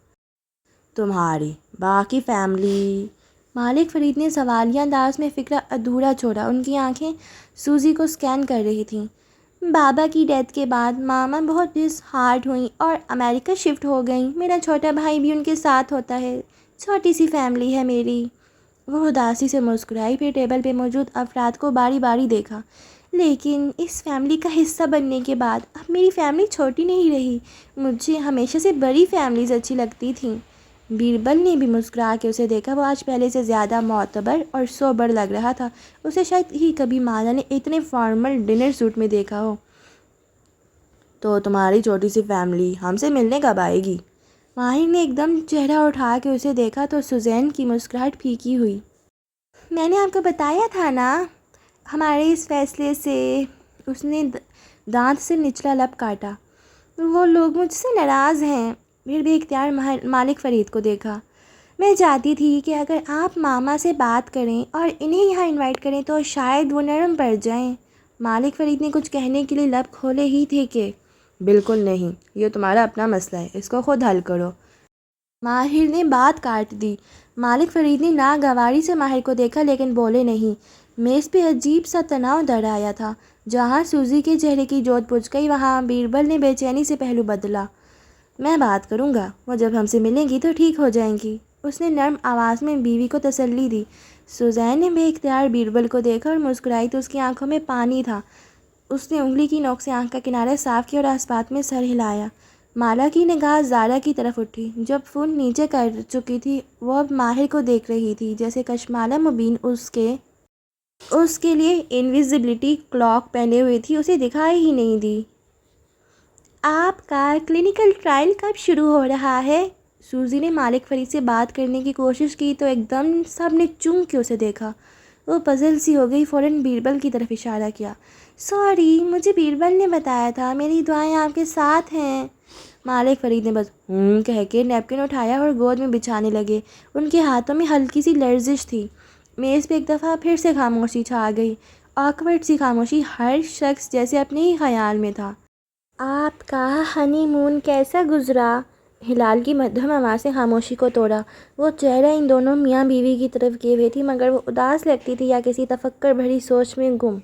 تمہاری باقی فیملی؟ مالک فرید نے سوالیہ انداز میں فکرہ ادھورا چھوڑا۔ ان کی آنکھیں سوزی کو اسکین کر رہی تھیں۔ بابا کی ڈیتھ کے بعد ماما بہت ڈس ہارٹ ہوئیں اور امریکہ شفٹ ہو گئیں۔ میرا چھوٹا بھائی بھی ان کے ساتھ ہوتا ہے۔ چھوٹی سی فیملی ہے میری۔ وہ اداسی سے مسکرائی، پھر ٹیبل پہ موجود افراد کو باری باری دیکھا۔ لیکن اس فیملی کا حصہ بننے کے بعد اب میری فیملی چھوٹی نہیں رہی۔ مجھے ہمیشہ سے بڑی فیملیز اچھی لگتی تھیں۔ بیربل نے بھی مسکرا کے اسے دیکھا۔ وہ آج پہلے سے زیادہ معتبر اور سوبر لگ رہا تھا۔ اسے شاید ہی کبھی مالا نے اتنے فارمل ڈنر سوٹ میں دیکھا ہو۔ تو تمہاری چھوٹی سی فیملی ہم سے ملنے کب آئے گی؟ ماہر نے ایک دم چہرہ اٹھا کے اسے دیکھا تو سوزین کی مسکراہٹ پھیکی ہوئی۔ میں نے آپ کو بتایا تھا نا ہمارے اس فیصلے سے۔ اس نے دانت سے نچلا لب کاٹا۔ وہ لوگ مجھ سے ناراض ہیں۔ پھر بھی اختیار مالک فرید کو دیکھا۔ میں چاہتی تھی کہ اگر آپ ماما سے بات کریں اور انہیں یہاں انوائٹ کریں تو شاید وہ نرم پڑ جائیں۔ مالک فرید نے کچھ کہنے کے لیے لب کھولے ہی تھے کہ بالکل نہیں، یہ تمہارا اپنا مسئلہ ہے، اس کو خود حل کرو۔ ماہر نے بات کاٹ دی۔ مالک فرید نے ناگواری سے ماہر کو دیکھا لیکن بولے نہیں۔ میز پہ عجیب سا تناؤ در آیا تھا۔ جہاں سوزی کے چہرے کی جوت بجھ گئی وہاں بیربل نے بے چینی سے پہلو بدلا۔ میں بات کروں گا، وہ جب ہم سے ملیں گی تو ٹھیک ہو جائیں گی، اس نے نرم آواز میں بیوی کو تسلی دی۔ سوزین نے بے اختیار بیربل کو دیکھا اور مسکرائی تو اس کی آنکھوں میں پانی تھا۔ اس نے انگلی کی نوک سے آنکھ کا کنارہ صاف کیا اور آس پاس میں سر ہلایا۔ مالا کی نگاہ زارا کی طرف اٹھی۔ جب فون نیچے کر چکی تھی وہ اب ماہر کو دیکھ رہی تھی جیسے کشمالہ مبین اس کے لیے انویزیبلٹی کلاک پہنے ہوئی تھی، اسے دکھائی ہی نہیں دی۔ آپ کا کلینکل ٹرائل کب شروع ہو رہا ہے؟ سوزی نے مالک فرید سے بات کرنے کی کوشش کی تو ایک دم سب نے چونک کے اسے دیکھا۔ وہ پزل سی ہو گئی، فوراً بیربل کی طرف اشارہ کیا۔ سوری، مجھے بیربل نے بتایا تھا، میری دعائیں آپ کے ساتھ ہیں۔ مالک فرید نے بس کہہ کے نیپکن اٹھایا اور گود میں بچھانے لگے۔ ان کے ہاتھوں میں ہلکی سی لرزش تھی۔ میز پہ ایک دفعہ پھر سے خاموشی چھا گئی، آکورڈ سی خاموشی، ہر شخص جیسے اپنے ہی خیال میں تھا۔ آپ کا ہنی مون کیسا گزرا؟ ہلال کی مدھم آواز سے خاموشی کو توڑا۔ وہ چہرہ ان دونوں میاں بیوی کی طرف کیے ہوئے تھی مگر وہ اداس لگتی تھی یا کسی تفکر بھری سوچ میں گم۔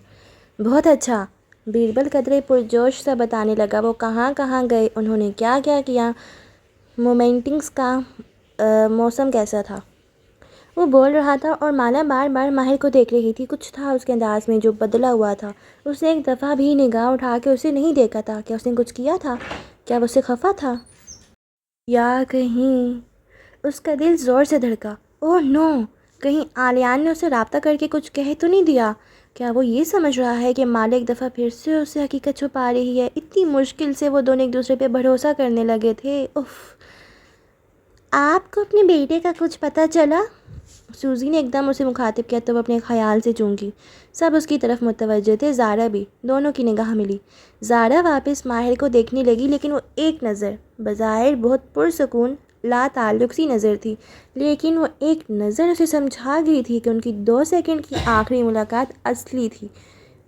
بہت اچھا، بیربل قدرے پرجوش سا بتانے لگا۔ وہ کہاں کہاں گئے، انہوں نے کیا کیا کیا، مومنٹنگس کا موسم کیسا تھا۔ وہ بول رہا تھا اور مالا بار بار ماہر کو دیکھ رہی تھی۔ کچھ تھا اس کے انداز میں جو بدلا ہوا تھا۔ اس نے ایک دفعہ بھی نگاہ اٹھا کے اسے نہیں دیکھا تھا۔ کیا اس نے کچھ کیا تھا؟ کیا وہ اس سے خفا تھا؟ یا کہیں اس کا دل زور سے دھڑکا۔ اوہ نو، کہیں آلیان نے اسے رابطہ کر کے کچھ کہہ تو نہیں دیا؟ کیا وہ یہ سمجھ رہا ہے کہ مالا ایک دفعہ پھر سے اسے حقیقت چھپا رہی ہے؟ اتنی مشکل سے وہ دونوں ایک دوسرے پہ بھروسہ کرنے لگے تھے۔ اف، آپ کو اپنے بیٹے کا کچھ پتہ چلا؟ سوزی نے ایک دم اسے مخاطب کیا تو وہ اپنے خیال سے چونکی۔ سب اس کی طرف متوجہ تھے، زارا بھی۔ دونوں کی نگاہ ملی۔ زارا واپس ماہر کو دیکھنے لگی لیکن وہ ایک نظر، بظاہر بہت پرسکون لا تعلق سی نظر تھی، لیکن وہ ایک نظر اسے سمجھا گئی تھی کہ ان کی 2 سیکنڈ کی آخری ملاقات اصلی تھی۔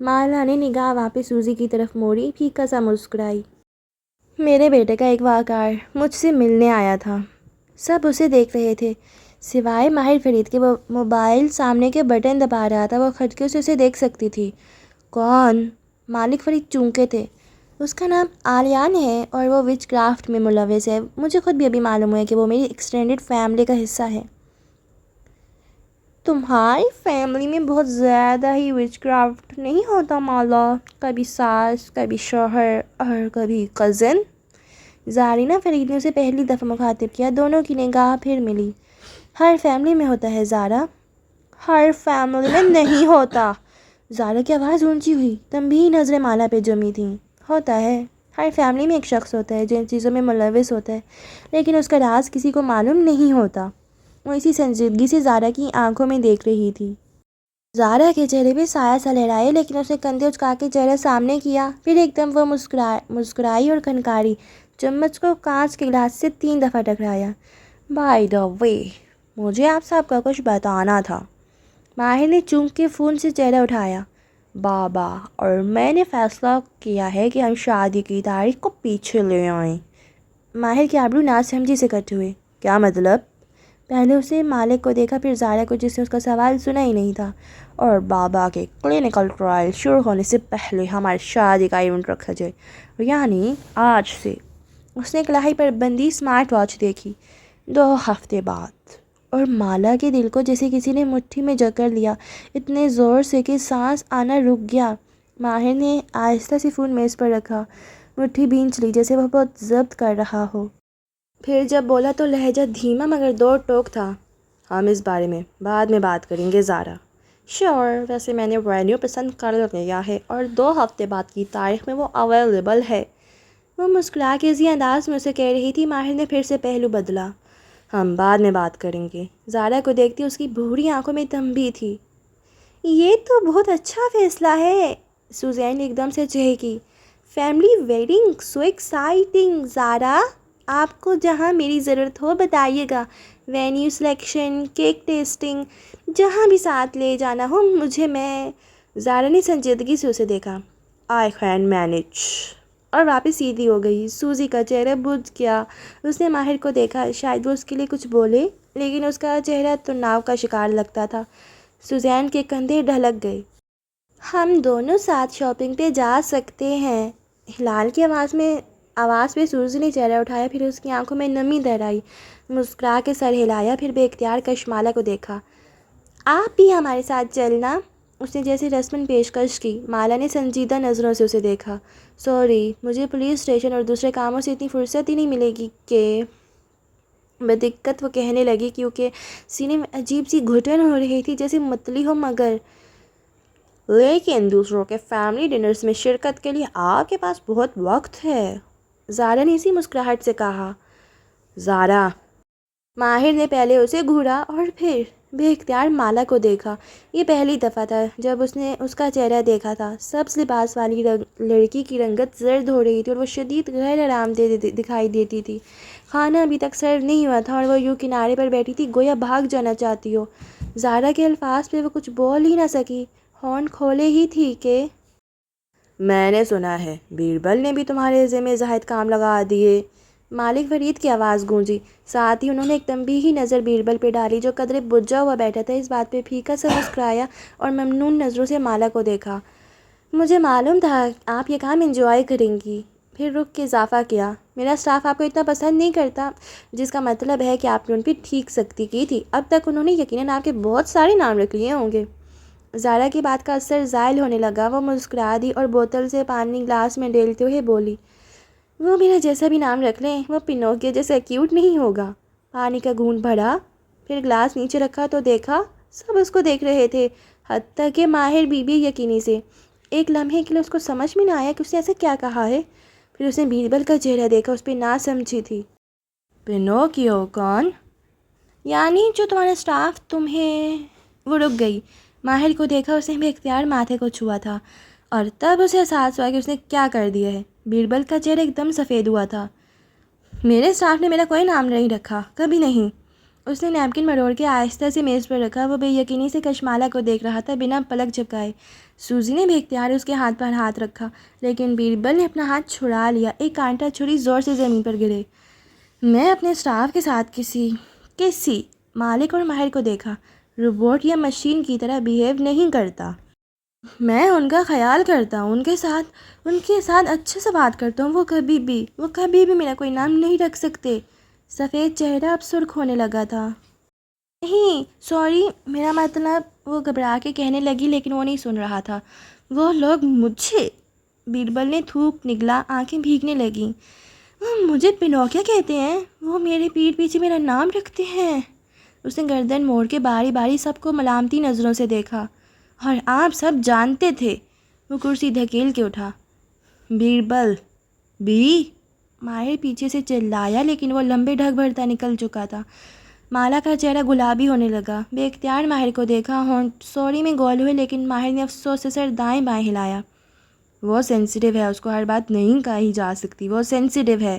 مالا نے نگاہ واپس سوزی کی طرف موڑی، پھیکا سا مسکرائی۔ میرے بیٹے کا ایک واقعہ مجھ سے ملنے آیا تھا۔ سب اسے دیکھ رہے تھے سوائے ماہر فرید کے۔ وہ موبائل سامنے کے بٹن دبا رہا تھا، وہ کھٹکیوں سے اسے دیکھ سکتی تھی۔ کون؟ مالک فرید چونکے تھے۔ اس کا نام آلیان ہے اور وہ وچ کرافٹ میں ملوث ہے۔ مجھے خود بھی ابھی معلوم ہوا ہے کہ وہ میری ایکسٹینڈڈ فیملی کا حصہ ہے۔ تمہاری فیملی میں بہت زیادہ ہی وچ کرافٹ نہیں ہوتا مالا؟ کبھی ساس، کبھی شوہر اور کبھی کزن؟ زارینہ فرید نے اسے پہلی دفعہ مخاطب کیا۔ دونوں کی نگاہ پھر ملی۔ ہر فیملی میں ہوتا ہے زارا۔ ہر فیملی میں نہیں ہوتا۔ زارا کی آواز اونچی ہوئی، تنبیہی نظریں مالا پہ جمی تھیں۔ ہوتا ہے، ہر فیملی میں ایک شخص ہوتا ہے جو ان چیزوں میں ملوث ہوتا ہے لیکن اس کا راز کسی کو معلوم نہیں ہوتا۔ وہ اسی سنجیدگی سے زارا کی آنکھوں میں دیکھ رہی تھی۔ زارا کے چہرے پہ سایہ سا لہرائے لیکن اس نے کندھے اچکا کے چہرہ سامنے کیا۔ پھر ایک دم وہ مسکرائی اور کھنکاری، چمچ کو کانچ کے گلاس سے 3 دفعہ ٹکرایا۔ بائی دا وے، مجھے آپ سب کا کچھ بتانا تھا۔ ماہر نے چونک کے فون سے چہرہ اٹھایا۔ بابا، اور میں نے فیصلہ کیا ہے کہ ہم شادی کی تاریخ کو پیچھے لے آئیں۔ ماہر کے آبرو ناسمجھی سے کٹ ہوئے۔ کیا مطلب؟ پہلے اسے مالک کو دیکھا، پھر زارا کو جس نے اس کا سوال سنا ہی نہیں تھا۔ اور بابا کے کلینکل ٹرائل شروع ہونے سے پہلے ہماری شادی کا ایونٹ رکھا جائے، یعنی آج سے۔ اس نے کلاہی پر بندھی اسمارٹ واچ دیکھی۔ 2 ہفتے بعد۔ اور مالا کے دل کو جیسے کسی نے مٹھی میں جکڑ لیا، اتنے زور سے کہ سانس آنا رک گیا۔ ماہر نے آہستہ سے فون میز پر رکھا، مٹھی بھینچ لی جیسے وہ بہت ضبط کر رہا ہو۔ پھر جب بولا تو لہجہ دھیما مگر دو ٹوک تھا۔ ہم اس بارے میں بعد میں بات کریں گے زارا۔ شور، ویسے میں نے وینیو پسند کر لیا ہے اور 2 ہفتے بعد کی تاریخ میں وہ اویلیبل ہے۔ وہ مسکرا کے اسی انداز میں اسے کہہ رہی تھی۔ ماہر نے پھر سے پہلو بدلا۔ ہم بعد میں بات کریں گے۔ زارا کو دیکھتی اس کی بھوری آنکھوں میں تنبیہ تھی۔ یہ تو بہت اچھا فیصلہ ہے، سوزین ایک دم سے چہکی۔ فیملی ویڈنگ، سو ایکسائٹنگ۔ زارا، آپ کو جہاں میری ضرورت ہو بتائیے گا، وینیو سلیکشن، کیک ٹیسٹنگ، جہاں بھی ساتھ لے جانا ہو مجھے۔ میں زارا نے سنجیدگی سے اسے دیکھا۔ آئی کین مینیج، اور واپس سیدھی ہو گئی۔ سوزی کا چہرہ بجھ گیا۔ اس نے ماہر کو دیکھا، شاید وہ اس کے لیے کچھ بولے، لیکن اس کا چہرہ تناؤ کا شکار لگتا تھا۔ سوزین کے کندھے ڈھلک گئے۔ ہم دونوں ساتھ شاپنگ پہ جا سکتے ہیں۔ ہلال کی آواز پہ سوزی نے چہرہ اٹھایا، پھر اس کی آنکھوں میں نمی در آئی۔ مسکرا کے سر ہلایا، پھر بے اختیار کشمالہ کو دیکھا۔ آپ بھی ہمارے ساتھ چلنا، اس نے جیسے رسماً پیشکش کی۔ مالا نے سنجیدہ نظروں سے اسے دیکھا۔ سوری، مجھے پولیس اسٹیشن اور دوسرے کاموں سے اتنی فرصت ہی نہیں ملے گی کہ بدقت وہ کہنے لگی، کیونکہ سینے میں عجیب سی گھٹن ہو رہی تھی جیسے متلی ہو، مگر لیکن دوسروں کے فیملی ڈنرز میں شرکت کے لیے آپ کے پاس بہت وقت ہے، زارا نے اسی مسکراہٹ سے کہا۔ زارا، ماہر نے پہلے اسے گھورا اور پھر بے اختیار مالا کو دیکھا۔ یہ پہلی دفعہ تھا جب اس نے اس کا چہرہ دیکھا تھا۔ سبز لباس والی لڑکی کی رنگت زرد ہو رہی تھی اور وہ شدید غیر آرام دہ دکھائی دیتی تھی۔ کھانا ابھی تک سرو نہیں ہوا تھا اور وہ یوں کنارے پر بیٹھی تھی گویا بھاگ جانا چاہتی ہو۔ زارا کے الفاظ پہ وہ کچھ بول ہی نہ سکی، ہونٹ کھولے ہی تھی کہ میں نے سنا ہے بیربل نے بھی تمہارے ذمہ زاہد کام لگا دیے۔ مالک فرید کی آواز گونجی، ساتھ ہی انہوں نے ایک تنبیہی نظر بیربل پہ ڈالی جو قدرے بجھا ہوا بیٹھا تھا۔ اس بات پہ پھیکا سا مسکرایا اور ممنون نظروں سے مالا کو دیکھا۔ مجھے معلوم تھا آپ یہ کام انجوائے کریں گی۔ پھر رک کے اضافہ کیا، میرا اسٹاف آپ کو اتنا پسند نہیں کرتا، جس کا مطلب ہے کہ آپ نے ان پہ ٹھیک سختی کی تھی۔ اب تک انہوں نے یقیناً آپ کے بہت سارے نام رکھ لیے ہوں گے۔ زارا کی بات کا اثر زائل ہونے لگا۔ وہ مسکرا دی اور بوتل سے پانی گلاس میں ڈالتے ہوئے بولی، وہ میرا جیسا بھی نام رکھ لیں، وہ پینوکیو جیسا کیوٹ نہیں ہوگا۔ پانی کا گھونٹ بھرا، پھر گلاس نیچے رکھا تو دیکھا سب اس کو دیکھ رہے تھے، حتیٰ کہ ماہر بی بی یقینی سے۔ ایک لمحے کے لیے اس کو سمجھ میں نہ آیا کہ اس نے ایسا کیا کہا ہے۔ پھر اس نے بیربل کا چہرہ دیکھا، اس پہ نہ سمجھی تھی۔ پینوکیو کون؟ یعنی جو تمہارا اسٹاف تمہیں… وہ رک گئی۔ ماہر کو دیکھا، اس نے بے اختیار ماتھے کو چھوا تھا اور تب اسے احساس ہوا کہ اس نے کیا کر دیا ہے۔ بیربل کا چہرہ ایک دم سفید ہوا تھا۔ میرے اسٹاف نے میرا کوئی نام نہیں رکھا، کبھی نہیں۔ اس نے نیپکن مروڑ کے آہستہ سے میز پر رکھا۔ وہ بے یقینی سے کشمالہ کو دیکھ رہا تھا بنا پلک جھپکائے۔ سوزی نے بے اختیار اس کے ہاتھ پر ہاتھ رکھا، لیکن بیربل نے اپنا ہاتھ چھڑا لیا۔ ایک کانٹا چھری زور سے زمین پر گرے۔ میں اپنے اسٹاف کے ساتھ کسی مالک اور ماہر کو دیکھا، روبوٹ یا مشین کی طرح بیہیو نہیں کرتا۔ میں ان کا خیال کرتا ہوں، ان کے ساتھ اچھے سے بات کرتا ہوں۔ وہ کبھی بھی میرا کوئی نام نہیں رکھ سکتے۔ سفید چہرہ اب سرخ ہونے لگا تھا۔ نہیں، سوری، میرا مطلب… وہ گھبرا کے کہنے لگی، لیکن وہ نہیں سن رہا تھا۔ وہ لوگ مجھے… بیربل نے تھوک نگلا، آنکھیں بھیگنے لگیں۔ مجھے پینوکیو کہتے ہیں، وہ میرے پیٹھ پیچھے میرا نام رکھتے ہیں۔ اس نے گردن موڑ کے باری باری سب کو ملامتی نظروں سے دیکھا۔ اور آپ سب جانتے تھے۔ وہ کرسی دھکیل کے اٹھا۔ بیربل بھی؟ ماہر پیچھے سے چلایا، لیکن وہ لمبے ڈھک بھرتا نکل چکا تھا۔ مالا کا چہرہ گلابی ہونے لگا۔ بے اختیار ماہر کو دیکھا، ہونٹ سوری میں گول ہوئے، لیکن ماہر نے افسوس سے سر دائیں بائیں ہلایا۔ وہ سینسیٹیو ہے، اس کو ہر بات نہیں کہی جا سکتی، وہ سینسیٹیو ہے۔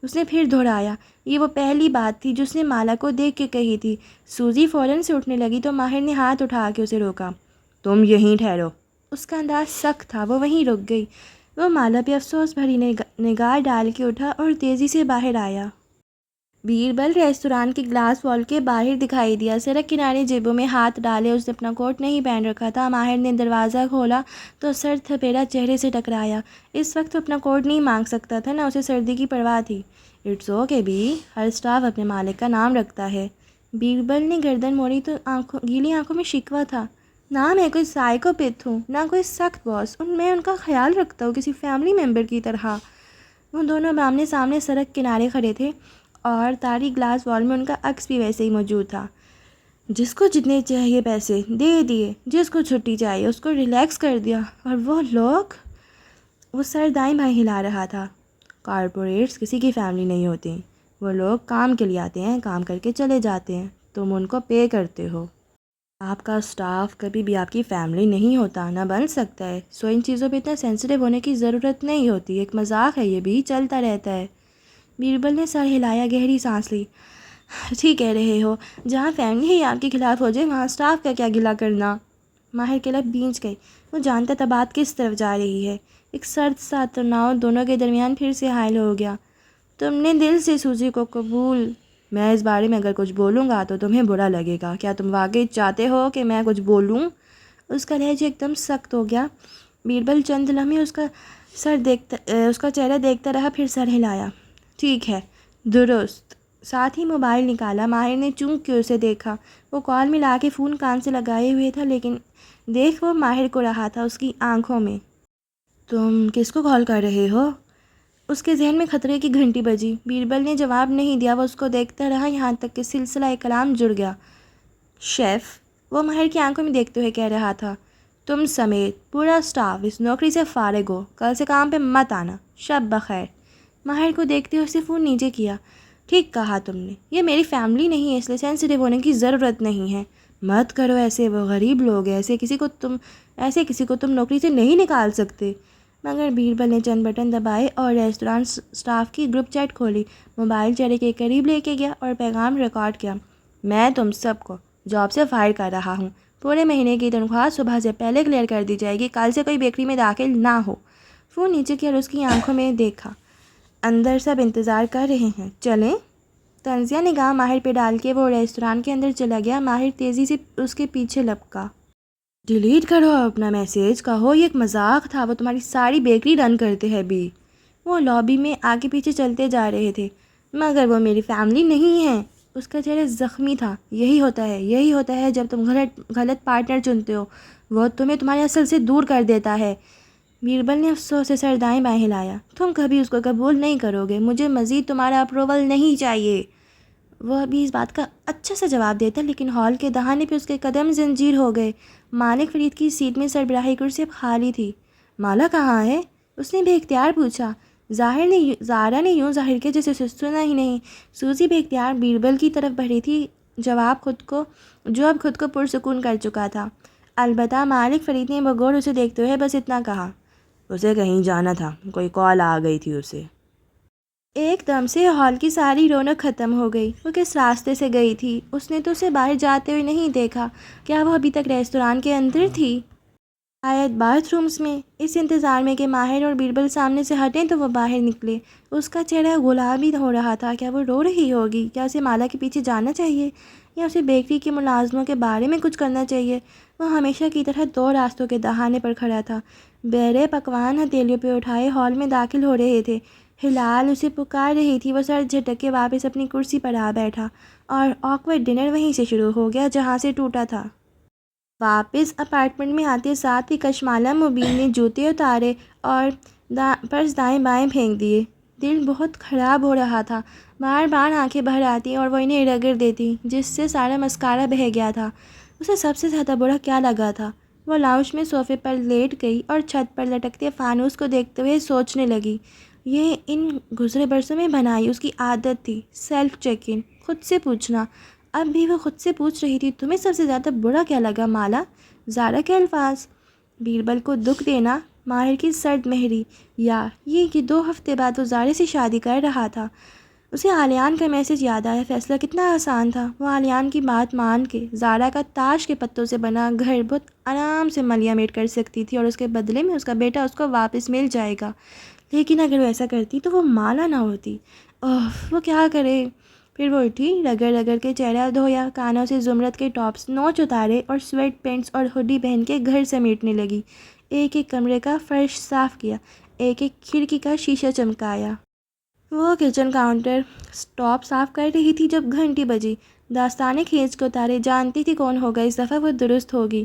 اس نے پھر دہرایا۔ یہ وہ پہلی بات تھی جو اس نے مالا کو دیکھ کے کہی تھی۔ سوزی فوراً سے اٹھنے لگی تو ماہر نے ہاتھ اٹھا کے اسے روکا۔ تم یہیں ٹھہرو۔ اس کا انداز سخت تھا، وہ وہیں رک گئی۔ وہ مالا پہ افسوس بھری نگاہ ڈال کے اٹھا اور تیزی سے باہر آیا۔ بیربل ریستوران کے گلاس وال کے باہر دکھائی دیا۔ سڑک کنارے جیبوں میں ہاتھ ڈالے، اس نے اپنا کوٹ نہیں پہن رکھا تھا۔ ماہر نے دروازہ کھولا تو سر تھپیڑا چہرے سے ٹکرایا۔ اس وقت اپنا کوٹ نہیں مانگ سکتا تھا، نہ اسے سردی کی پرواہ تھی۔ اٹس اوکے بی، ہر سٹاف اپنے مالک کا نام رکھتا ہے۔ بیربل نے گردن موڑی تو گیلی آنکھوں میں شکوہ تھا۔ نہ میں کوئی سائیکوپیتھ ہوں، نہ کوئی سخت باس، میں ان کا خیال رکھتا ہوں کسی فیملی ممبر کی طرح۔ وہ دونوں آمنے سامنے سڑک کنارے کھڑے تھے اور تاریک گلاس وال میں ان کا عکس بھی ویسے ہی موجود تھا۔ جس کو جتنے چاہیے پیسے دے دیے، جس کو چھٹی چاہیے اس کو ریلیکس کر دیا، اور وہ لوگ، وہ سر دائیں بائیں ہلا رہا تھا۔ کارپوریٹس کسی کی فیملی نہیں ہوتی، وہ لوگ کام کے لیے آتے ہیں، کام کر کے چلے جاتے ہیں، تم ان کو پے کرتے ہو۔ آپ کا سٹاف کبھی بھی آپ کی فیملی نہیں ہوتا، نہ بن سکتا ہے، سو ان چیزوں پہ اتنا سینسٹیو ہونے کی ضرورت نہیں ہوتی، ایک مذاق ہے، یہ بھی چلتا رہتا ہے۔ بیربل نے سر ہلایا، گہری سانس لی۔ ٹھیک کہہ رہے ہو، جہاں فیملی ہی آپ کے خلاف ہو جائے وہاں سٹاف کا کیا گلہ کرنا۔ ماہر کے لب بھینچ گئے، وہ جانتا تھا بات کس طرف جا رہی ہے۔ ایک سرد سا تناؤ دونوں کے درمیان پھر سے حائل ہو گیا۔ تم نے دل سے سوزی کو قبول، میں اس بارے میں اگر کچھ بولوں گا تو تمہیں برا لگے گا، کیا تم واقعی چاہتے ہو کہ میں کچھ بولوں؟ اس کا لہجہ ایک دم سخت ہو گیا۔ بیربل چند لمحے اس کا چہرہ دیکھتا رہا، پھر سر ہلایا۔ ٹھیک ہے، درست۔ ساتھ ہی موبائل نکالا۔ ماہر نے چونک کے اسے دیکھا۔ وہ کال ملا کے فون کان سے لگائے ہوئے تھا، لیکن دیکھ وہ ماہر کو رہا تھا، اس کی آنکھوں میں۔ تم کس کو کال کر رہے ہو؟ اس کے ذہن میں خطرے کی گھنٹی بجی۔ بیربل نے جواب نہیں دیا، وہ اس کو دیکھتا رہا یہاں تک کہ سلسلہ کلام جڑ گیا۔ شیف، وہ ماہر کی آنکھوں میں دیکھتے ہوئے کہہ رہا تھا، تم سمیت پورا سٹاف اس نوکری سے فارغ ہو، کل سے کام پہ مت آنا، شب بخیر۔ ماہر کو دیکھتے ہوئے اسے فون نیچے کیا۔ ٹھیک کہا تم نے، یہ میری فیملی نہیں ہے، اس لیے سینسٹیو ہونے کی ضرورت نہیں ہے۔ مت کرو ایسے، وہ غریب لوگ ہیں، ایسے کسی کو تم نوکری سے نہیں نکال سکتے۔ مگر بیربل نے چند بٹن دبائے اور ریستوران سٹاف کی گروپ چیٹ کھولی، موبائل چہرے کے قریب لے کے گیا اور پیغام ریکارڈ کیا۔ میں تم سب کو جاب سے فائر کر رہا ہوں، پورے مہینے کی تنخواہ صبح سے پہلے کلیئر کر دی جائے گی، کل سے کوئی بیکری میں داخل نہ ہو۔ فون نیچے کیا اور اس کی آنکھوں میں دیکھا۔ اندر سب انتظار کر رہے ہیں، چلیں؟ طنزیہ نگاہ ماہر پہ ڈال کے وہ ریستوران کے اندر چلا گیا۔ ماہر تیزی سے اس کے پیچھے لپکا۔ ڈیلیٹ کرو اپنا میسیج، کہو یہ ایک مذاق تھا، وہ تمہاری ساری بیکری رن کرتے ہیں بھی۔ وہ لابی میں آگے پیچھے چلتے جا رہے تھے۔ مگر وہ میری فیملی نہیں ہے۔ اس کا چہرہ زخمی تھا۔ یہی ہوتا ہے جب تم غلط پارٹنر چنتے ہو، وہ تمہیں تمہارے اصل سے دور کر دیتا ہے۔ بیربل نے افسوس سے سر دائیں بائیں ہلایا۔ تم کبھی اس کو قبول نہیں کرو گے، مجھے مزید تمہارا اپروول نہیں چاہیے۔ وہ ابھی اس بات کا اچھا سا جواب دیتا، لیکن ہال کے دہانے پہ اس کے قدم زنجیر ہو گئے۔ مالک فرید کی سیٹ میں سربراہی کرسی اب خالی تھی۔ مالا کہاں ہے؟ اس نے بے اختیار پوچھا۔ زارا نے یوں ظاہر کیا جیسے سنا ہی نہیں۔ سوزی بے اختیار بیربل کی طرف بڑھی تھی، جو اب خود کو پرسکون کر چکا تھا۔ البتہ مالک فرید نے بغور اسے دیکھتے ہوئے بس اتنا کہا، اسے کہیں جانا تھا، کوئی کال آ گئی تھی اسے۔ ایک دم سے ہال کی ساری رونق ختم ہو گئی۔ وہ کس راستے سے گئی تھی؟ اس نے تو اسے باہر جاتے ہوئے نہیں دیکھا۔ کیا وہ ابھی تک ریستوران کے اندر تھی؟ شاید باتھ رومز میں۔ اس انتظار میں کہ ماہر اور بیربل سامنے سے ہٹیں تو وہ باہر نکلے۔ اس کا چہرہ گلابی ہو رہا تھا۔ کیا وہ رو رہی ہوگی؟ کیا اسے مالا کے پیچھے جانا چاہیے، یا اسے بیکری کے ملازموں کے بارے میں کچھ کرنا چاہیے؟ وہ ہمیشہ کی طرح دو راستوں کے دہانے پر کھڑا تھا۔ بحرے پکوان ہتھیلیوں پہ اٹھائے ہال میں داخل ہو رہے تھے۔ ہلال اسے پکار رہی تھی۔ وہ سر جھٹک کے واپس اپنی کرسی پر آ بیٹھا اور آکورڈ ڈنر وہیں سے شروع ہو گیا جہاں سے ٹوٹا تھا۔ واپس اپارٹمنٹ میں آتے ساتھ ہی کشمالہ مبین نے جوتے اتارے اور پرس دائیں بائیں پھینک دیے۔ دل بہت خراب ہو رہا تھا، بار بار آنکھیں بھر آتی اور وہ انہیں رگڑ دیتی، جس سے سارا مسکارا بہہ گیا تھا۔ اسے سب سے زیادہ برا کیا لگا تھا؟ وہ لاؤنج میں صوفے پر لیٹ گئی اور چھت پر لٹکتے فانوس کو دیکھتے ہوئے سوچنے لگی۔ یہ ان گزرے برسوں میں بنائی اس کی عادت تھی، سیلف چیک ان، خود سے پوچھنا۔ اب بھی وہ خود سے پوچھ رہی تھی، تمہیں سب سے زیادہ برا کیا لگا مالا؟ زارا کے الفاظ؟ بیربل کو دکھ دینا؟ ماہر کی سرد مہری، یا یہ کہ 2 ہفتے بعد وہ زارے سے شادی کر رہا تھا۔ اسے عالیان کا میسج یاد آیا۔ فیصلہ کتنا آسان تھا۔ وہ عالیان کی بات مان کے زارا کا تاش کے پتوں سے بنا گھر بہت آرام سے ملیا میٹ کر سکتی تھی، اور اس کے بدلے میں اس کا بیٹا اس کو واپس مل جائے گا۔ لیکن اگر وہ ایسا کرتی تو وہ مالا نہ ہوتی۔ وہ کیا کرے؟ پھر وہ اٹھی، رگڑ رگڑ کے چہرہ دھویا، کانوں سے زمرد کے ٹاپس نوچ اتارے اور سویٹ پینٹس اور ہڈی پہن کے گھر سمیٹنے لگی۔ ایک ایک کمرے کا فرش صاف کیا، ایک ایک کھڑکی کا شیشہ چمکایا۔ وہ کچن کاؤنٹر ٹاپ صاف کر رہی تھی جب گھنٹی بجی۔ داستانے کھینچ کے اتارے، جانتی تھی کون ہوگا، اس دفعہ وہ درست ہوگی۔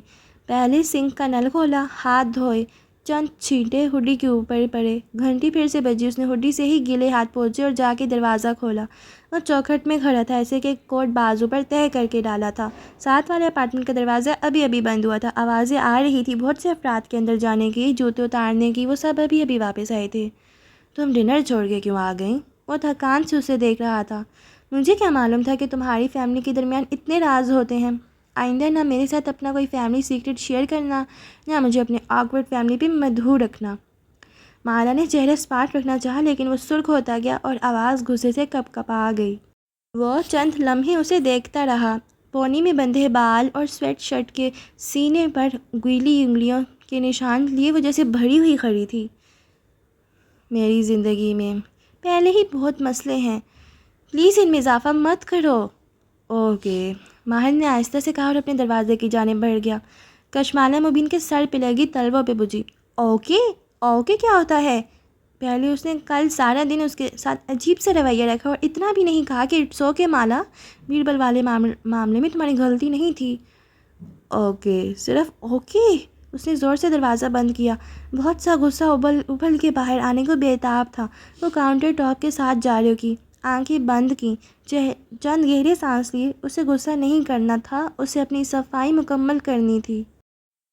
پہلے سنک کا نل کھولا، ہاتھ دھوئے، چند چھینٹے ہڈی کے اوپر پڑے۔ گھنٹی پھر سے بجی، اس نے ہڈی سے ہی گیلے ہاتھ پہنچے اور جا کے دروازہ کھولا۔ وہ چوکھٹ میں کھڑا تھا، ایسے کہ کوٹ بازو پر تہہ کر کے ڈالا تھا۔ ساتھ والے اپارٹمنٹ کا دروازہ ابھی ابھی بند ہوا تھا۔ آوازیں آ رہی تھی بہت سے افراد کے اندر جانے کی، جوتے اتارنے کی۔ وہ سب ابھی ابھی واپس آئے تھے۔ تم ڈنر چھوڑ کے کیوں آ گئیں؟ وہ تھکان سے اسے دیکھ رہا تھا۔ مجھے کیا معلوم تھا کہ تمہاری فیملی کے درمیان اتنے راز ہوتے ہیں۔ آئندہ نہ میرے ساتھ اپنا کوئی فیملی سیکرٹ شیئر کرنا، نہ مجھے اپنے آکورڈ فیملی پہ مدہو رکھنا۔ مالا نے چہرہ سپاٹ رکھنا چاہا، لیکن وہ سرخ ہوتا گیا اور آواز غصے سے کپ کپا گئی۔ وہ چند لمحے اسے دیکھتا رہا۔ پونی میں بندھے بال اور سویٹ شرٹ کے سینے پر گیلی انگلیوں کے نشان لیے وہ جیسے بھری ہوئی کھڑی تھی۔ میری زندگی میں پہلے ہی بہت مسئلے ہیں، پلیز ان میں اضافہ مت کرو۔ اوکے، ماہر نے آہستہ سے کہا اور اپنے دروازے کی جانب بڑھ گیا۔ کشمالہ مبین کے سر پہ لگی تلووں پہ بجھی۔ اوکے؟ اوکے کیا ہوتا ہے؟ پہلے اس نے کل سارا دن اس کے ساتھ عجیب سے رویہ رکھا اور اتنا بھی نہیں کہا کہ اٹس اوکے مالا، بیربل والے معاملے میں تمہاری غلطی نہیں تھی۔ اوکے، صرف اوکے؟ اس نے زور سے دروازہ بند کیا۔ بہت سا غصہ ابل کے باہر آنے کو بےتاب تھا۔ وہ کاؤنٹر ٹاپ کے ساتھ جاری کی، آنکھیں بند کیں، چند گہرے سانس لیے۔ اسے غصہ نہیں کرنا تھا، اسے اپنی صفائی مکمل کرنی تھی۔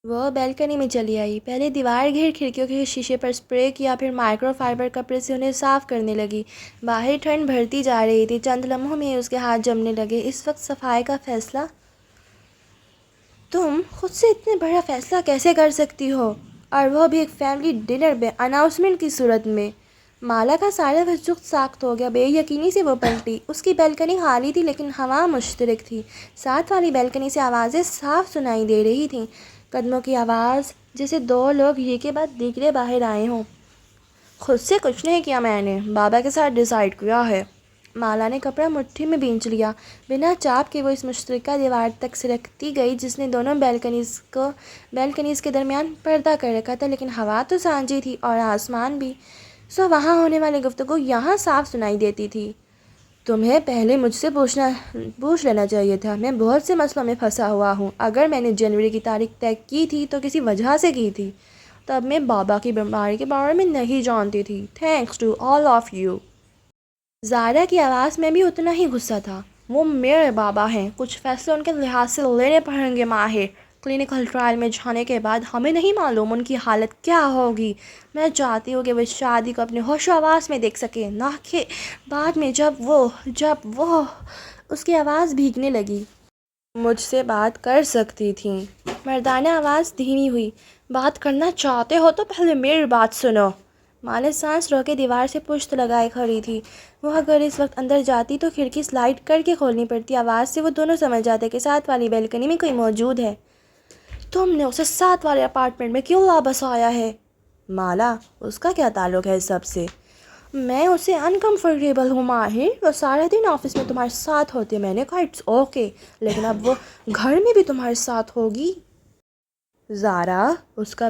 وہ بیلکنی میں چلی آئی، پہلے دیوار گھیر کھڑکیوں کے شیشے پر سپرے کیا، پھر مائکرو فائبر کپڑے سے انہیں صاف کرنے لگی۔ باہر ٹھنڈ بڑھتی جا رہی تھی، چند لمحوں میں اس کے ہاتھ جمنے لگے۔ اس وقت صفائی کا فیصلہ؟ تم خود سے اتنے بڑا فیصلہ کیسے کر سکتی ہو، اور وہ بھی ایک فیملی ڈنر میں اناؤنسمنٹ کی صورت میں؟ مالا کا سارا وجود ساخت ہو گیا، بے یقینی سے وہ پلٹی۔ اس کی بیلکنی خالی تھی لیکن ہوا مشترک تھی۔ ساتھ والی بیلکنی سے آوازیں صاف سنائی دے رہی تھیں، قدموں کی آواز، جیسے 2 لوگ ایک کے بعد دیگرے باہر آئے ہوں۔ خود سے کچھ نہیں کیا میں نے، بابا کے ساتھ ڈیسائیڈ کیا ہے۔ مالا نے کپڑا مٹھی میں بھینچ لیا، بنا چاپ کے وہ اس مشترکہ دیوار تک سرکتی گئی جس نے دونوں بیلکنیز کے درمیان پردہ کر رکھا تھا، لیکن ہوا تو سانجھی تھی اور آسمان بھی، سو وہاں ہونے والی گفتگو یہاں صاف سنائی دیتی تھی۔ تمہیں پہلے مجھ سے پوچھ لینا چاہیے تھا، میں بہت سے مسئلوں میں پھنسا ہوا ہوں۔ اگر میں نے جنوری کی تاریخ طے کی تھی تو کسی وجہ سے کی تھی، تب میں بابا کی بیماری کے بارے میں نہیں جانتی تھی۔ Thanks to all of you. Zara کی آواز میں بھی اتنا ہی غصہ تھا۔ وہ میرے بابا ہیں، کچھ فیصلے ان کے لحاظ سے لینے پڑیں گے ماہر۔ کلینیکل ٹرائل میں جانے کے بعد ہمیں نہیں معلوم ان کی حالت کیا ہوگی۔ میں چاہتی ہوں کہ وہ شادی کو اپنے ہوش و حواس میں دیکھ سکیں، نہ کہ بعد میں جب وہ اس کی آواز بھیگنے لگی۔ مجھ سے بات کر سکتی تھیں۔ مردانہ آواز دھیمی ہوئی۔ بات کرنا چاہتے ہو تو پہلے میری بات سنو۔ مالا سانس روکے دیوار سے پشت لگائے کھڑی تھی۔ وہ اگر اس وقت اندر جاتی تو کھڑکی سلائڈ کر کے کھولنی پڑتی۔ آواز سے وہ دونوں سمجھ جاتے کہ ساتھ والی بیلکنی میں کوئی موجود ہے۔ تم نے اسے ساتھ والے اپارٹمنٹ میں کیوں واپس آیا ہے؟ مالا، اس کا کیا تعلق ہے اس سب سے؟ میں اسے انکمفرٹیبل ہوں ماہر، وہ سارا دن آفس میں تمہارے ساتھ ہوتی ہے۔ میں نے کہا اٹس اوکے، لیکن اب وہ گھر میں بھی تمہارے ساتھ ہوگی۔ زارا، اس کا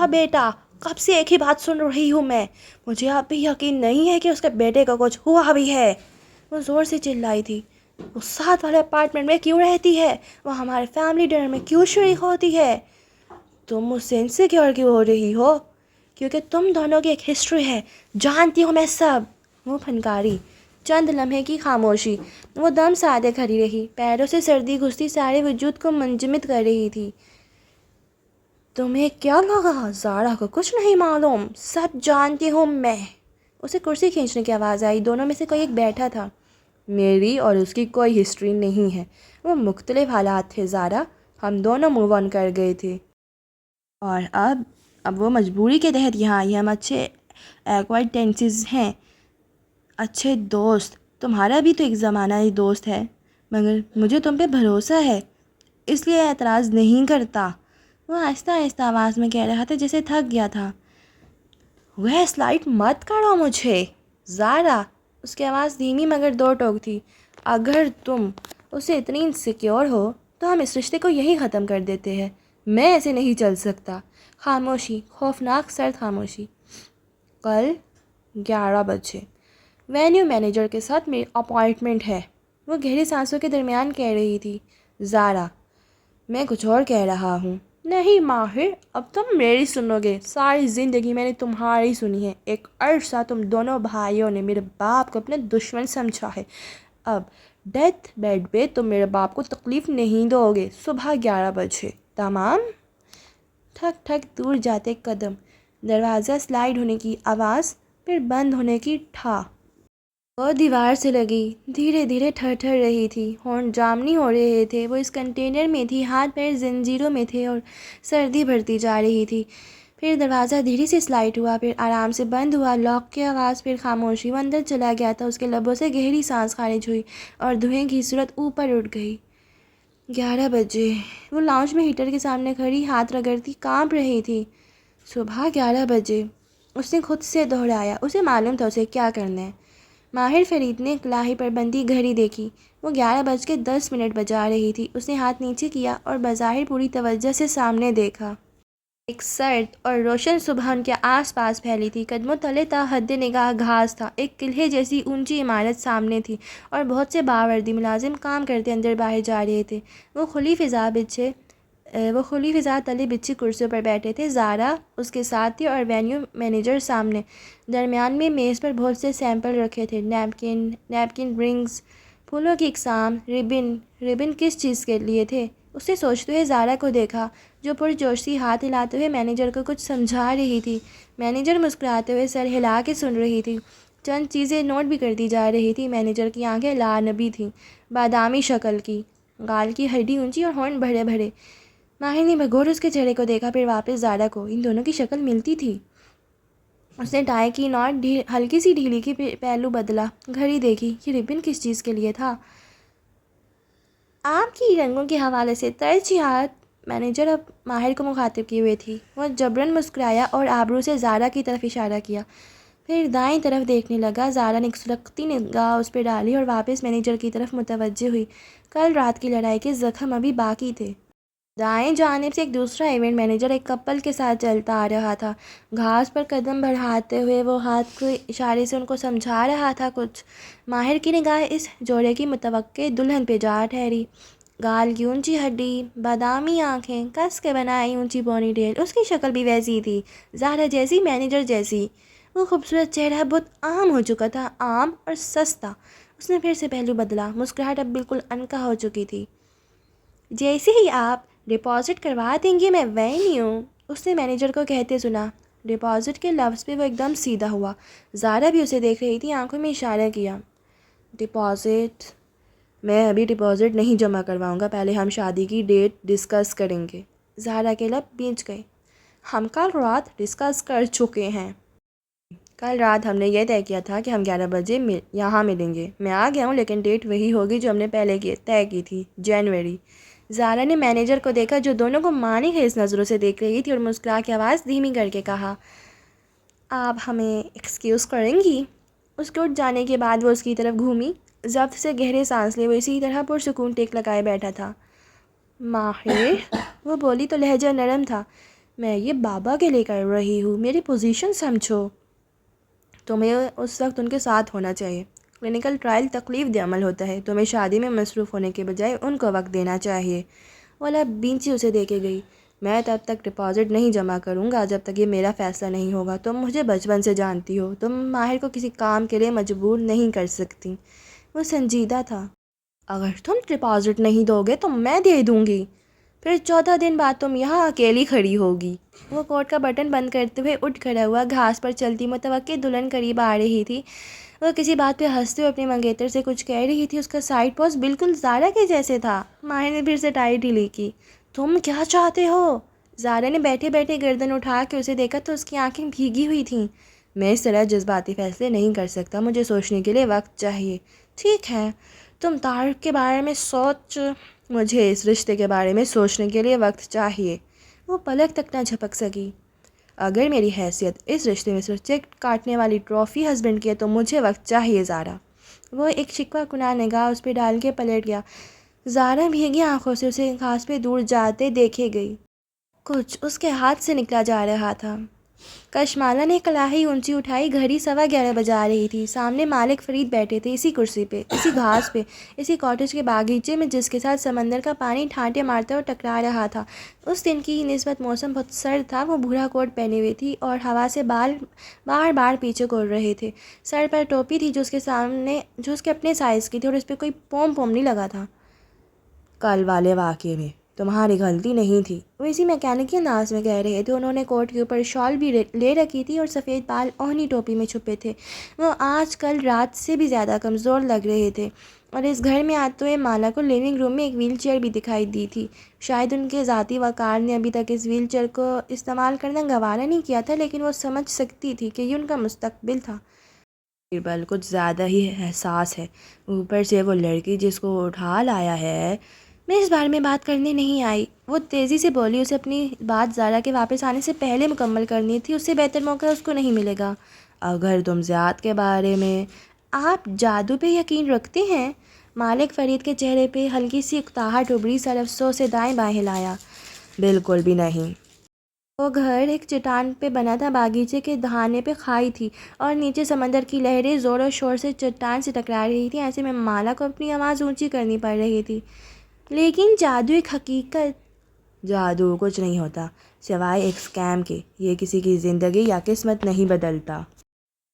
بیٹا، کب سے ایک ہی بات سن رہی ہوں میں۔ مجھے اب بھی یقین نہیں ہے کہ اس کے بیٹے کو کچھ ہوا بھی ہے۔ وہ زور سے چلائی تھی۔ وہ ساتھ والے اپارٹمنٹ میں کیوں رہتی ہے؟ وہ ہمارے فیملی ڈنر میں کیوں شریک ہوتی ہے؟ تم مجھ سے انسیکیور کیوں ہو رہی ہو؟ کیونکہ تم دونوں کی ایک ہسٹری ہے، جانتی ہوں میں سب۔ وہ پھنکاری۔ چند لمحے کی خاموشی۔ وہ دم سادے کھڑی رہی، پیروں سے سردی گھستی سارے وجود کو منجمد کر رہی تھی۔ تمہیں کیا لگا زارا کو کچھ نہیں معلوم؟ سب جانتی ہوں میں۔ اسے کرسی کھینچنے کی آواز آئی، دونوں میں سے کوئی ایک بیٹھا تھا۔ میری اور اس کی کوئی ہسٹری نہیں ہے، وہ مختلف حالات تھے زارا، ہم دونوں موو آن کر گئے تھے۔ اور اب وہ مجبوری کے تحت یہاں آئی. ہم اچھے ایکوائنٹینسز ہیں، اچھے دوست. تمہارا بھی تو ایک زمانہ ہی دوست ہے، مگر مجھے تم پہ بھروسہ ہے، اس لیے اعتراض نہیں کرتا. وہ آہستہ آہستہ آواز میں کہہ رہا تھا جیسے تھک گیا تھا. وہ سلائٹ مت کرو مجھے زارا. اس کی آواز دھیمی مگر دو ٹوک تھی. اگر تم اسے اتنی انسیکیور ہو تو ہم اس رشتے کو یہی ختم کر دیتے ہیں. میں ایسے نہیں چل سکتا. خاموشی، خوفناک سرد خاموشی. کل 11 بجے وینیو مینیجر کے ساتھ میری اپائنٹمنٹ ہے. وہ گہری سانسوں کے درمیان کہہ رہی تھی. زارا، میں کچھ اور کہہ رہا ہوں. نہیں ماہر، اب تم میری سنو گے. ساری زندگی میں نے تمہاری سنی ہے. ایک عرصہ تم دونوں بھائیوں نے میرے باپ کو اپنے دشمن سمجھا ہے. اب ڈیتھ بیڈ پہ تم میرے باپ کو تکلیف نہیں دو گے. صبح 11 بجے تمام. ٹھک ٹھک دور جاتے قدم، دروازہ سلائیڈ ہونے کی آواز، پھر بند ہونے کی ٹھا. وہ دیوار سے لگی، دھیرے دھیرے تھر تھر رہی تھی. ہونٹ جام نہیں ہو رہے تھے. وہ اس کنٹینر میں تھی، ہاتھ پیر زنجیروں میں تھے اور سردی بڑھتی جا رہی تھی. پھر دروازہ دھیرے سے سلائڈ ہوا، پھر آرام سے بند ہوا. لاک کی آواز، پھر خاموشی. وہ اندر چلا گیا تھا. اس کے لبوں سے گہری سانس خارج ہوئی اور دھوئیں کی صورت اوپر اٹھ گئی. 11 بجے. وہ لاؤنج میں ہیٹر کے سامنے کھڑی، ہاتھ رگڑتی کانپ رہی تھی. صبح 11 بجے. اس نے خود سے دہرایا. اسے معلوم تھا اسے کیا کرنا ہے. ماہر فرید نے کلاہی پر بندھی گھڑی دیکھی. وہ 11:10 بجا رہی تھی. اس نے ہاتھ نیچے کیا اور بظاہر پوری توجہ سے سامنے دیکھا. ایک سرد اور روشن صبح ان کے آس پاس پھیلی تھی. قدموں تلے تا حد نگاہ گھاس تھا. ایک قلعے جیسی اونچی عمارت سامنے تھی اور بہت سے باوردی ملازم کام کرتے اندر باہر جا رہے تھے. وہ کھلی فضا تلے بچھی کرسیوں پر بیٹھے تھے. زارا اس کے ساتھ تھی اور وینیو مینیجر سامنے. درمیان میں میز پر بہت سے سیمپل رکھے تھے. نیپکن، رنگز، پھولوں کی اقسام، ربن کس چیز کے لیے تھے؟ اس نے سوچتے ہوئے زارا کو دیکھا جو پرجوش ہاتھ ہلاتے ہوئے مینیجر کو کچھ سمجھا رہی تھی. مینیجر مسکراتے ہوئے سر ہلا کے سن رہی تھی، چند چیزیں نوٹ بھی کرتی جا رہی تھی. مینیجر کی آنکھیں لانبی تھیں، بادامی شکل کی، گال کی ہڈی اونچی اور ہونٹ بڑے بڑے. ماہر نے بھگور اس کے چہرے کو دیکھا، پھر واپس زارا کو. ان دونوں کی شکل ملتی تھی. اس نے ٹائی کی نوٹ ہلکی سی ڈھیلی کی پہلو بدلا. گھڑی دیکھی. یہ ربن کس چیز کے لیے تھا؟ آپ کی رنگوں کے حوالے سے ترجیحات. مینیجر اب ماہر کو مخاطب کیے ہوئے تھی. وہ جبراً مسکرایا اور آبرو سے زارا کی طرف اشارہ کیا، پھر دائیں طرف دیکھنے لگا. زارا نے ایک سلگتی نگاہ اس پہ ڈالی اور واپس مینیجر کی طرف متوجہ ہوئی. کل رات کی لڑائی کے زخم ابھی باقی تھے. دائیں جانب سے ایک دوسرا ایونٹ مینیجر ایک کپل کے ساتھ چلتا آ رہا تھا. گھاس پر قدم بڑھاتے ہوئے وہ ہاتھ کے اشارے سے ان کو سمجھا رہا تھا کچھ. ماہر کی نگاہ اس جوڑے کی متوقع دلہن پہ جا ٹھہری. گال کی اونچی ہڈی، بادامی آنکھیں، کس کے بنائی اونچی پونی ٹیل. اس کی شکل بھی ویسی تھی، زارا جیسی، مینیجر جیسی. وہ خوبصورت چہرہ بہت عام ہو چکا تھا، عام اور سستا. اس نے پھر سے پہلو بدلا. مسکراہٹ اب بالکل انکا ہو چکی تھی. جیسے ہی آپ ڈپازٹ کروا دیں گے میں وینیو. اس نے مینیجر کو کہتے سنا. ڈپازٹ کے لفظ پہ وہ ایک دم سیدھا ہوا. زارا بھی اسے دیکھ رہی تھی، آنکھوں میں اشارہ کیا. ڈپازٹ؟ میں ابھی ڈپازٹ نہیں جمع کرواؤں گا، پہلے ہم شادی کی ڈیٹ ڈسکس کریں گے. زارا کے لب بھیج گئے. ہم کل رات ڈسکس کر چکے ہیں. کل رات ہم نے یہ طے کیا تھا کہ ہم 11 بجے یہاں ملیں گے. میں آ گیا ہوں، لیکن ڈیٹ وہی ہوگی جو ہم نے پہلے طے کی تھی، جنوری. زارا نے مینیجر کو دیکھا جو دونوں کو معنی خیز نظروں سے دیکھ رہی تھی، اور مسکرا کے آواز دھیمی کر کے کہا، آپ ہمیں ایکسکیوز کریں گی؟ اس کے اٹھ جانے کے بعد وہ اس کی طرف گھومی. ضبط سے گہرے سانس لیے وہ اسی طرح پرسکون ٹیک لگائے بیٹھا تھا. ماہر، وہ بولی تو لہجہ نرم تھا، میں یہ بابا کے لیے کر رہی ہوں، میری پوزیشن سمجھو. تمہیں اس وقت ان کے ساتھ ہونا چاہیے. کلینکل ٹرائل تکلیف دہ عمل ہوتا ہے. تمہیں شادی میں مصروف ہونے کے بجائے ان کو وقت دینا چاہیے. والا بینچی اسے دے کے گئی. میں تب تک ڈپازٹ نہیں جمع کروں گا جب تک یہ میرا فیصلہ نہیں ہوگا. تم مجھے بچپن سے جانتی ہو، تم ماہر کو کسی کام کے لیے مجبور نہیں کر سکتی. وہ سنجیدہ تھا. اگر تم ڈپازٹ نہیں دو گے تو میں دے دوں گی. پھر 14 دن بعد تم یہاں اکیلی کھڑی ہوگی. وہ کوٹ کا بٹن بند کرتے ہوئے اٹھ کھڑا ہوا. گھاس پر چلتی متوقع دلہن قریب آ رہی تھی. وہ کسی بات پہ ہنستے ہوئے اپنے منگیتر سے کچھ کہہ رہی تھی. اس کا سائڈ پوز بالکل زارا کے جیسے تھا. ماہر نے پھر سے ٹائی ڈھیلی کی. تم کیا چاہتے ہو؟ زارا نے بیٹھے بیٹھے گردن اٹھا کے اسے دیکھا تو اس کی آنکھیں بھیگی ہوئی تھیں۔ میں اس طرح جذباتی فیصلے نہیں کر سکتا، مجھے سوچنے کے لیے وقت چاہیے۔ ٹھیک ہے، تم طارق کے بارے میں سوچ، مجھے اس رشتے کے بارے میں سوچنے کے لیے وقت چاہیے۔ وہ پلک تک نہ جھپک سکی۔ اگر میری حیثیت اس رشتے میں صرف چیک کاٹنے والی ٹرافی ہسبینڈ کی ہے تو مجھے وقت چاہیے زارا۔ وہ ایک شکوہ کناہ نگاہ اس پہ ڈال کے پلٹ گیا۔ زارا بھیگی آنکھوں سے اسے گھاس پہ دور جاتے دیکھے گئی۔ کچھ اس کے ہاتھ سے نکلا جا رہا تھا۔ کشمالہ نے کلاہی اونچی اٹھائی، گھڑی 11:15 بجا رہی تھی۔ سامنے مالک فرید بیٹھے تھے، اسی کرسی پہ، اسی گھاس پہ، اسی کاٹیج کے باغیچے میں جس کے ساتھ سمندر کا پانی ٹھانٹے مارتا اور ٹکرا رہا تھا۔ اس دن کی نسبت موسم بہت سرد تھا۔ وہ بھورا کوٹ پہنے ہوئی تھی اور ہوا سے بال بار بار پیچھے کر رہے تھے۔ سر پر ٹوپی تھی جو اس کے اپنے سائز کی تھی اور اس پہ کوئی پوم نہیں لگا تھا۔ کل والے واقعے میں تمہاری غلطی نہیں تھی، وہ اسی میکینکی انداز میں کہہ رہے تھے۔ انہوں نے کوٹ کے اوپر شال بھی لے رکھی تھی اور سفید بال اوہنی ٹوپی میں چھپے تھے۔ وہ آج کل رات سے بھی زیادہ کمزور لگ رہے تھے اور اس گھر میں آتے ہوئے مالا کو لیونگ روم میں ایک ویل چیئر بھی دکھائی دی تھی۔ شاید ان کے ذاتی وقار نے ابھی تک اس ویل چیئر کو استعمال کرنا گوارا نہیں کیا تھا، لیکن وہ سمجھ سکتی تھی کہ یہ ان کا مستقبل تھا۔ بیربل کچھ زیادہ ہی حساس ہے، اوپر سے وہ لڑکی جس کو اٹھا لایا ہے۔ میں اس بارے میں بات کرنے نہیں آئی، وہ تیزی سے بولی۔ اسے اپنی بات زارا کے واپس آنے سے پہلے مکمل کرنی تھی، اس سے بہتر موقع اس کو نہیں ملے گا۔ اگر تم زیاد کے بارے میں، آپ جادو پہ یقین رکھتے ہیں؟ مالک فرید کے چہرے پہ ہلکی سی اکتاہٹ ابھری، سر افسوس سے دائیں بائیں ہلایا۔ بالکل بھی نہیں۔ وہ گھر ایک چٹان پہ بنا تھا، باغیچے کے دہانے پہ کھائی تھی اور نیچے سمندر کی لہریں زور و شور سے چٹان سے ٹکرا رہی تھیں۔ ایسے میں مالا کو اپنی آواز اونچی کرنی پڑ رہی تھی۔ لیکن جادو ایک حقیقت۔ جادو کچھ نہیں ہوتا سوائے ایک اسکیم کے، یہ کسی کی زندگی یا قسمت نہیں بدلتا۔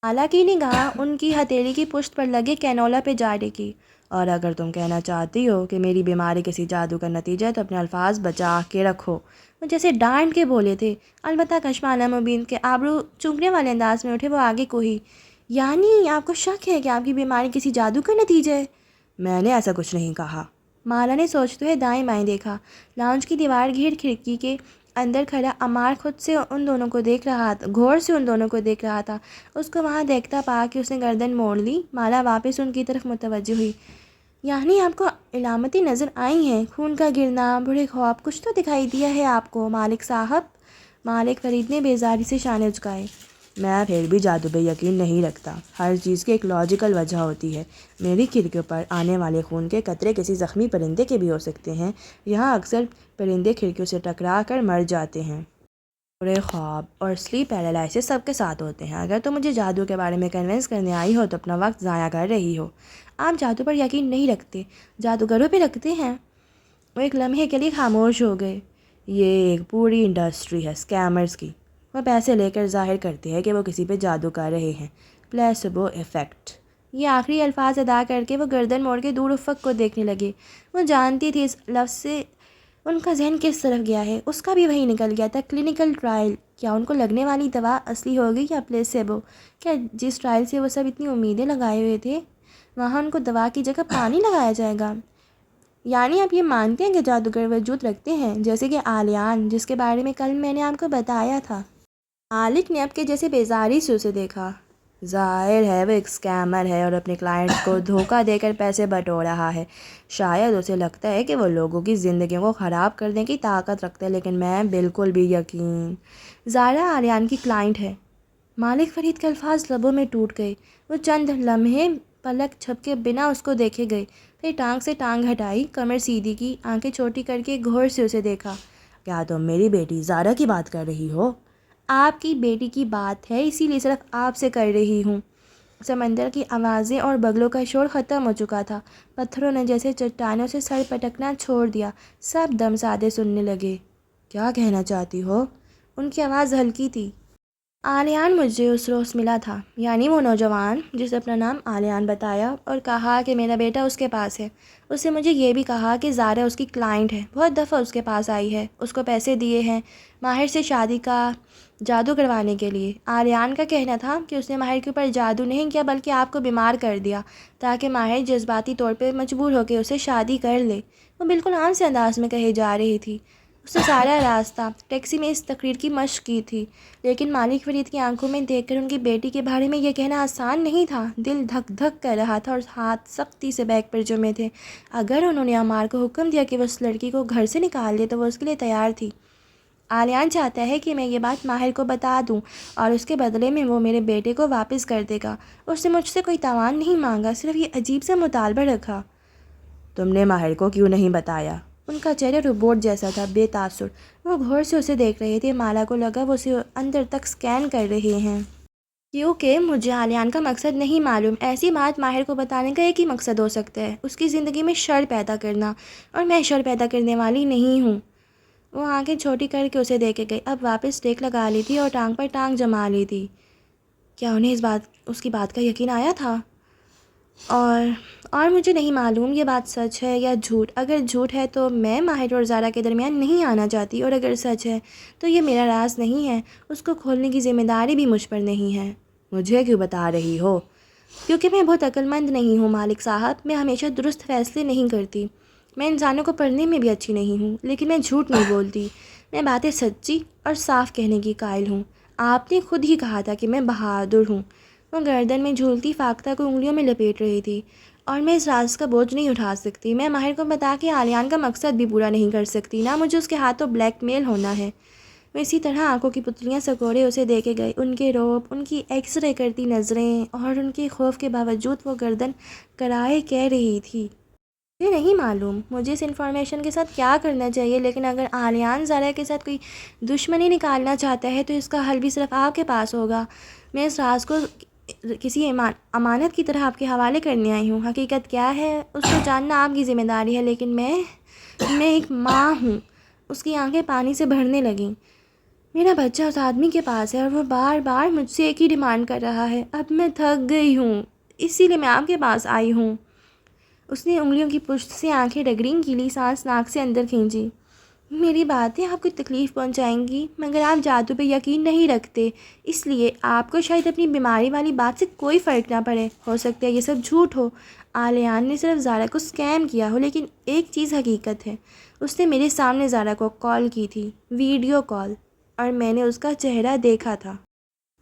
مالا کی نگاہ ان کی ہتھیلی کی پشت پر لگے کینولا پہ جاری کی۔ اور اگر تم کہنا چاہتی ہو کہ میری بیماری کسی جادو کا نتیجہ ہے تو اپنے الفاظ بچا کے رکھو۔ وہ جیسے ڈانٹ کے بولے تھے۔ البتہ کشمالہ مبین کے آبرو چونکنے والے انداز میں اٹھے۔ وہ آگے کوئی، یعنی آپ کو شک ہے کہ آپ کی بیماری کسی جادو کا نتیجہ ہے؟ میں نے ایسا کچھ نہیں کہا۔ مالا نے سوچتے ہوئے دائیں بائیں دیکھا۔ لاؤنج کی دیوار گھیر کھڑکی کے اندر کھڑا عمار خود سے ان دونوں کو دیکھ رہا تھا، غور سے ان دونوں کو دیکھ رہا تھا۔ اس کو وہاں دیکھتا پا کہ اس نے گردن موڑ لی۔ مالا واپس ان کی طرف متوجہ ہوئی۔ یعنی آپ کو علامتیں نظر آئی ہیں؟ خون کا گرنا، بڑے خواب، کچھ تو دکھائی دیا ہے آپ کو مالک صاحب؟ مالک فرید نے بیزاری سے شانے جھکائے۔ میں پھر بھی جادو پہ یقین نہیں رکھتا، ہر چیز کی ایک لاجیکل وجہ ہوتی ہے۔ میری کھڑکیوں پر آنے والے خون کے قطرے کسی زخمی پرندے کے بھی ہو سکتے ہیں۔ یہاں اکثر پرندے کھڑکیوں سے ٹکرا کر مر جاتے ہیں۔ برے خواب اور سلیپ پیرالائسس سب کے ساتھ ہوتے ہیں۔ اگر تم مجھے جادو کے بارے میں کنونس کرنے آئی ہو تو اپنا وقت ضائع کر رہی ہو۔ آپ جادو پر یقین نہیں رکھتے، جادوگروں پہ رکھتے ہیں۔ وہ ایک لمحے کے لیے خاموش ہو گئے۔ یہ ایک پوری انڈسٹری ہے اسکیمرز کی۔ وہ پیسے لے کر ظاہر کرتے ہیں کہ وہ کسی پہ جادو کر رہے ہیں، پلیسبو ایفیکٹ۔ یہ آخری الفاظ ادا کر کے وہ گردن موڑ کے دور افق کو دیکھنے لگے۔ وہ جانتی تھی اس لفظ سے ان کا ذہن کس طرف گیا ہے۔ اس کا بھی وہی نکل گیا تھا، کلینکل ٹرائل۔ کیا ان کو لگنے والی دوا اصلی ہوگی یا پلیسیبو؟ کیا جس ٹرائل سے وہ سب اتنی امیدیں لگائے ہوئے تھے وہاں ان کو دوا کی جگہ پانی لگایا جائے گا؟ یعنی آپ یہ مانتے ہیں کہ جادوگر وجود رکھتے ہیں، جیسے کہ آلیان، جس کے بارے میں کل میں نے آپ کو بتایا تھا؟ مالک نے اب کے جیسے بیزاری سے اسے دیکھا۔ ظاہر ہے وہ ایک اسکیمر ہے اور اپنے کلائنٹس کو دھوکہ دے کر پیسے بٹور رہا ہے۔ شاید اسے لگتا ہے کہ وہ لوگوں کی زندگیوں کو خراب کرنے کی طاقت رکھتا ہے، لیکن میں بالکل بھی یقین۔ زارا آریان کی کلائنٹ ہے۔ مالک فرید کے الفاظ لبوں میں ٹوٹ گئے۔ وہ چند لمحے پلک جھپکے بنا اس کو دیکھے گئے، پھر ٹانگ سے ٹانگ ہٹائی، کمر سیدھی کی، آنکھیں چھوٹی کر کے غور سے اسے دیکھا۔ کیا تم میری بیٹی زارا کی بات کر رہی ہو؟ آپ کی بیٹی کی بات ہے، اسی لیے صرف آپ سے کر رہی ہوں۔ سمندر کی آوازیں اور بگلوں کا شور ختم ہو چکا تھا۔ پتھروں نے جیسے چٹانوں سے سر پٹکنا چھوڑ دیا، سب دم سادے سننے لگے۔ کیا کہنا چاہتی ہو؟ ان کی آواز ہلکی تھی۔ آلیان مجھے اس روز ملا تھا، یعنی وہ نوجوان جسے اپنا نام آلیان بتایا اور کہا کہ میرا بیٹا اس کے پاس ہے۔ اس نے مجھے یہ بھی کہا کہ زارا اس کی کلائنٹ ہے، بہت دفعہ اس کے پاس آئی ہے، اس کو پیسے دیے ہیں ماہر سے شادی کا جادو کروانے کے لیے۔ آلیان کا کہنا تھا کہ اس نے ماہر کے اوپر جادو نہیں کیا بلکہ آپ کو بیمار کر دیا تاکہ ماہر جذباتی طور پہ مجبور ہو کے اسے شادی کر لے۔ وہ بالکل عام سے انداز میں کہے جا رہی تھی۔ اسے سارا راستہ ٹیکسی میں اس تقریر کی مشق کی تھی، لیکن مالک فرید کی آنکھوں میں دیکھ کر ان کی بیٹی کے بارے میں یہ کہنا آسان نہیں تھا۔ دل دھک دھک کر رہا تھا اور ہاتھ سختی سے بیگ پر جمے تھے۔ اگر انہوں نے عمار کو حکم دیا کہ وہ اس لڑکی کو گھر سے نکال دے تو وہ اس کے لیے تیار تھی۔ علیان چاہتا ہے کہ میں یہ بات ماہر کو بتا دوں اور اس کے بدلے میں وہ میرے بیٹے کو واپس کر دے گا۔ اس نے مجھ سے کوئی تاوان نہیں مانگا، صرف یہ عجیب سا مطالبہ رکھا۔ تم نے ماہر کو کیوں نہیں بتایا؟ ان کا چہرہ روبوٹ جیسا تھا، بے تاثر۔ وہ غور سے اسے دیکھ رہے تھے۔ مالا کو لگا وہ اسے اندر تک سکین کر رہے ہیں، کیونکہ مجھے علیان کا مقصد نہیں معلوم۔ ایسی بات ماہر کو بتانے کا ایک ہی مقصد ہو سکتا ہے، اس کی زندگی میں شر پیدا کرنا، اور میں شر پیدا کرنے والی نہیں ہوں۔ وہ آنکھیں چھوٹی کر کے اسے دیکھے گئی، اب واپس ٹیک لگا لی تھی اور ٹانگ پر ٹانگ جما لی تھی۔ کیا انہیں اس کی بات کا یقین آیا تھا؟ اور مجھے نہیں معلوم یہ بات سچ ہے یا جھوٹ۔ اگر جھوٹ ہے تو میں ماہر اور زارا کے درمیان نہیں آنا چاہتی، اور اگر سچ ہے تو یہ میرا راز نہیں ہے، اس کو کھولنے کی ذمہ داری بھی مجھ پر نہیں ہے۔ مجھے کیوں بتا رہی ہو؟ کیونکہ میں بہت عقل مند نہیں ہوں مالک صاحب، میں ہمیشہ درست فیصلے نہیں کرتی۔ میں انسانوں کو پڑھنے میں بھی اچھی نہیں ہوں، لیکن میں جھوٹ نہیں بولتی۔ میں باتیں سچی اور صاف کہنے کی قائل ہوں۔ آپ نے خود ہی کہا تھا کہ میں بہادر ہوں۔ وہ گردن میں جھولتی فاختہ کو انگلیوں میں لپیٹ رہی تھی۔ اور میں اس راز کا بوجھ نہیں اٹھا سکتی۔ میں ماہر کو بتا کے علیان کا مقصد بھی پورا نہیں کر سکتی، نہ مجھے اس کے ہاتھوں بلیک میل ہونا ہے۔ وہ اسی طرح آنکھوں کی پتلیاں سکوڑے اسے دیکھے گئے، ان کے روب، ان کی ایکس رے کرتی نظریں، اور ان کے خوف کے باوجود وہ گردن کرائے کہہ رہی تھی، مجھے نہیں معلوم مجھے اس انفارمیشن کے ساتھ کیا کرنا چاہیے، لیکن اگر علیان زارا کے ساتھ کوئی دشمنی نکالنا چاہتا ہے تو اس کا حل بھی صرف آپ کے پاس ہوگا۔ میں اس راز کو کسی امانت کی طرح آپ کے حوالے کرنے آئی ہوں۔ حقیقت کیا ہے اس کو جاننا آپ کی ذمہ داری ہے، لیکن میں ایک ماں ہوں۔ اس کی آنکھیں پانی سے بھرنے لگیں۔ میرا بچہ اس آدمی کے پاس ہے اور وہ بار بار مجھ سے ایک ہی ڈیمانڈ کر رہا ہے۔ اب میں تھک گئی ہوں، اسی لیے میں آپ کے پاس آئی ہوں۔ اس نے انگلیوں کی پشت سے آنکھیں رگڑیں، گیلی سانس ناک سے اندر کھینچی۔ میری باتیں آپ کو تکلیف پہنچائیں گی، مگر آپ جادو پہ یقین نہیں رکھتے، اس لیے آپ کو شاید اپنی بیماری والی بات سے کوئی فرق نہ پڑے۔ ہو سکتا ہے یہ سب جھوٹ ہو، علیان نے صرف زارا کو اسکیم کیا ہو، لیکن ایک چیز حقیقت ہے، اس نے میرے سامنے زارا کو کال کی تھی، ویڈیو کال، اور میں نے اس کا چہرہ دیکھا تھا۔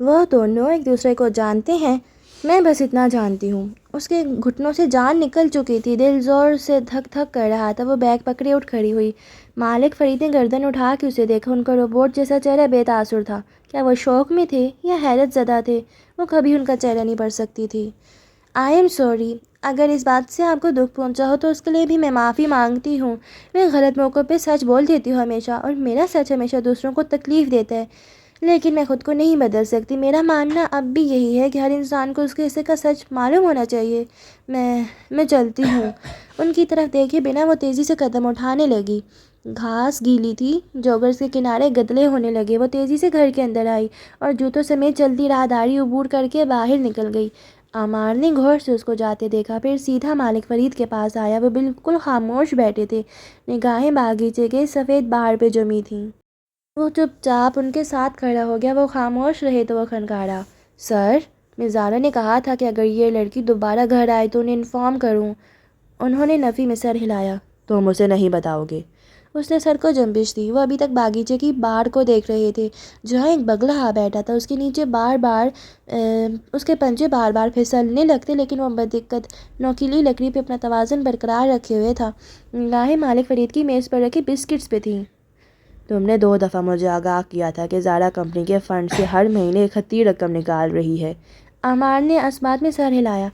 وہ دونوں ایک دوسرے کو جانتے ہیں، میں بس اتنا جانتی ہوں۔ اس کے گھٹنوں سے جان نکل چکی تھی، دل زور سے دھک دھک کر رہا تھا۔ وہ بیگ پکڑے اٹھ کھڑی ہوئی۔ مالک فرید نے گردن اٹھا کے اسے دیکھا، ان کا روبوٹ جیسا چہرہ بے تاثر تھا۔ کیا وہ شوق میں تھے یا حیرت زدہ تھے؟ وہ کبھی ان کا چہرہ نہیں پڑھ سکتی تھی۔ آئی ایم سوری، اگر اس بات سے آپ کو دکھ پہنچا ہو تو اس کے لیے بھی میں معافی مانگتی ہوں۔ میں غلط موقع پہ سچ بول دیتی ہوں ہمیشہ، اور میرا سچ ہمیشہ دوسروں کو تکلیف دیتا ہے، لیکن میں خود کو نہیں بدل سکتی۔ میرا ماننا اب بھی یہی ہے کہ ہر انسان کو اس کے حصے کا سچ معلوم ہونا چاہیے۔ میں چلتی ہوں۔ ان کی طرف دیکھے بنا وہ تیزی سے قدم اٹھانے لگی۔ گھاس گیلی تھی، جوگرز کے کنارے گدلے ہونے لگے۔ وہ تیزی سے گھر کے اندر آئی اور جوتوں سمیت چلتی راہداری عبور کر کے باہر نکل گئی۔ عمار نے غور سے اس کو جاتے دیکھا، پھر سیدھا مالک فرید کے پاس آیا۔ وہ بالکل خاموش بیٹھے تھے، نگاہیں باغیچے کے سفید باہر پہ جمی تھیں۔ وہ چپ چاپ ان کے ساتھ کھڑا ہو گیا۔ وہ خاموش رہے تو وہ کھنکھاڑا۔ سر، مس زارا نے کہا تھا کہ اگر یہ لڑکی دوبارہ گھر آئے تو انہیں انفارم کروں۔ انہوں نے نفی میں سر ہلایا۔ تم اسے نہیں بتاؤ گے؟ اس نے سر کو جنبش دی۔ وہ ابھی تک باغیچے کی باڑ کو دیکھ رہے تھے، جہاں ایک بگلا آ بیٹھا تھا۔ اس کے نیچے اس کے پنجے بار بار پھسلنے لگتے، لیکن وہ بدقت نوکیلی لکڑی پہ اپنا توازن برقرار رکھے ہوئے تھا۔ نگاہیں مالک فرید کی میز پر رکھی بسکٹس پہ تھیں۔ تم نے 2 دفعہ مجھے آگاہ کیا تھا کہ زارا کمپنی کے فنڈ سے ہر مہینے ایک حقیر رقم نکال رہی ہے۔ عمار نے اسبات میں سر ہلایا۔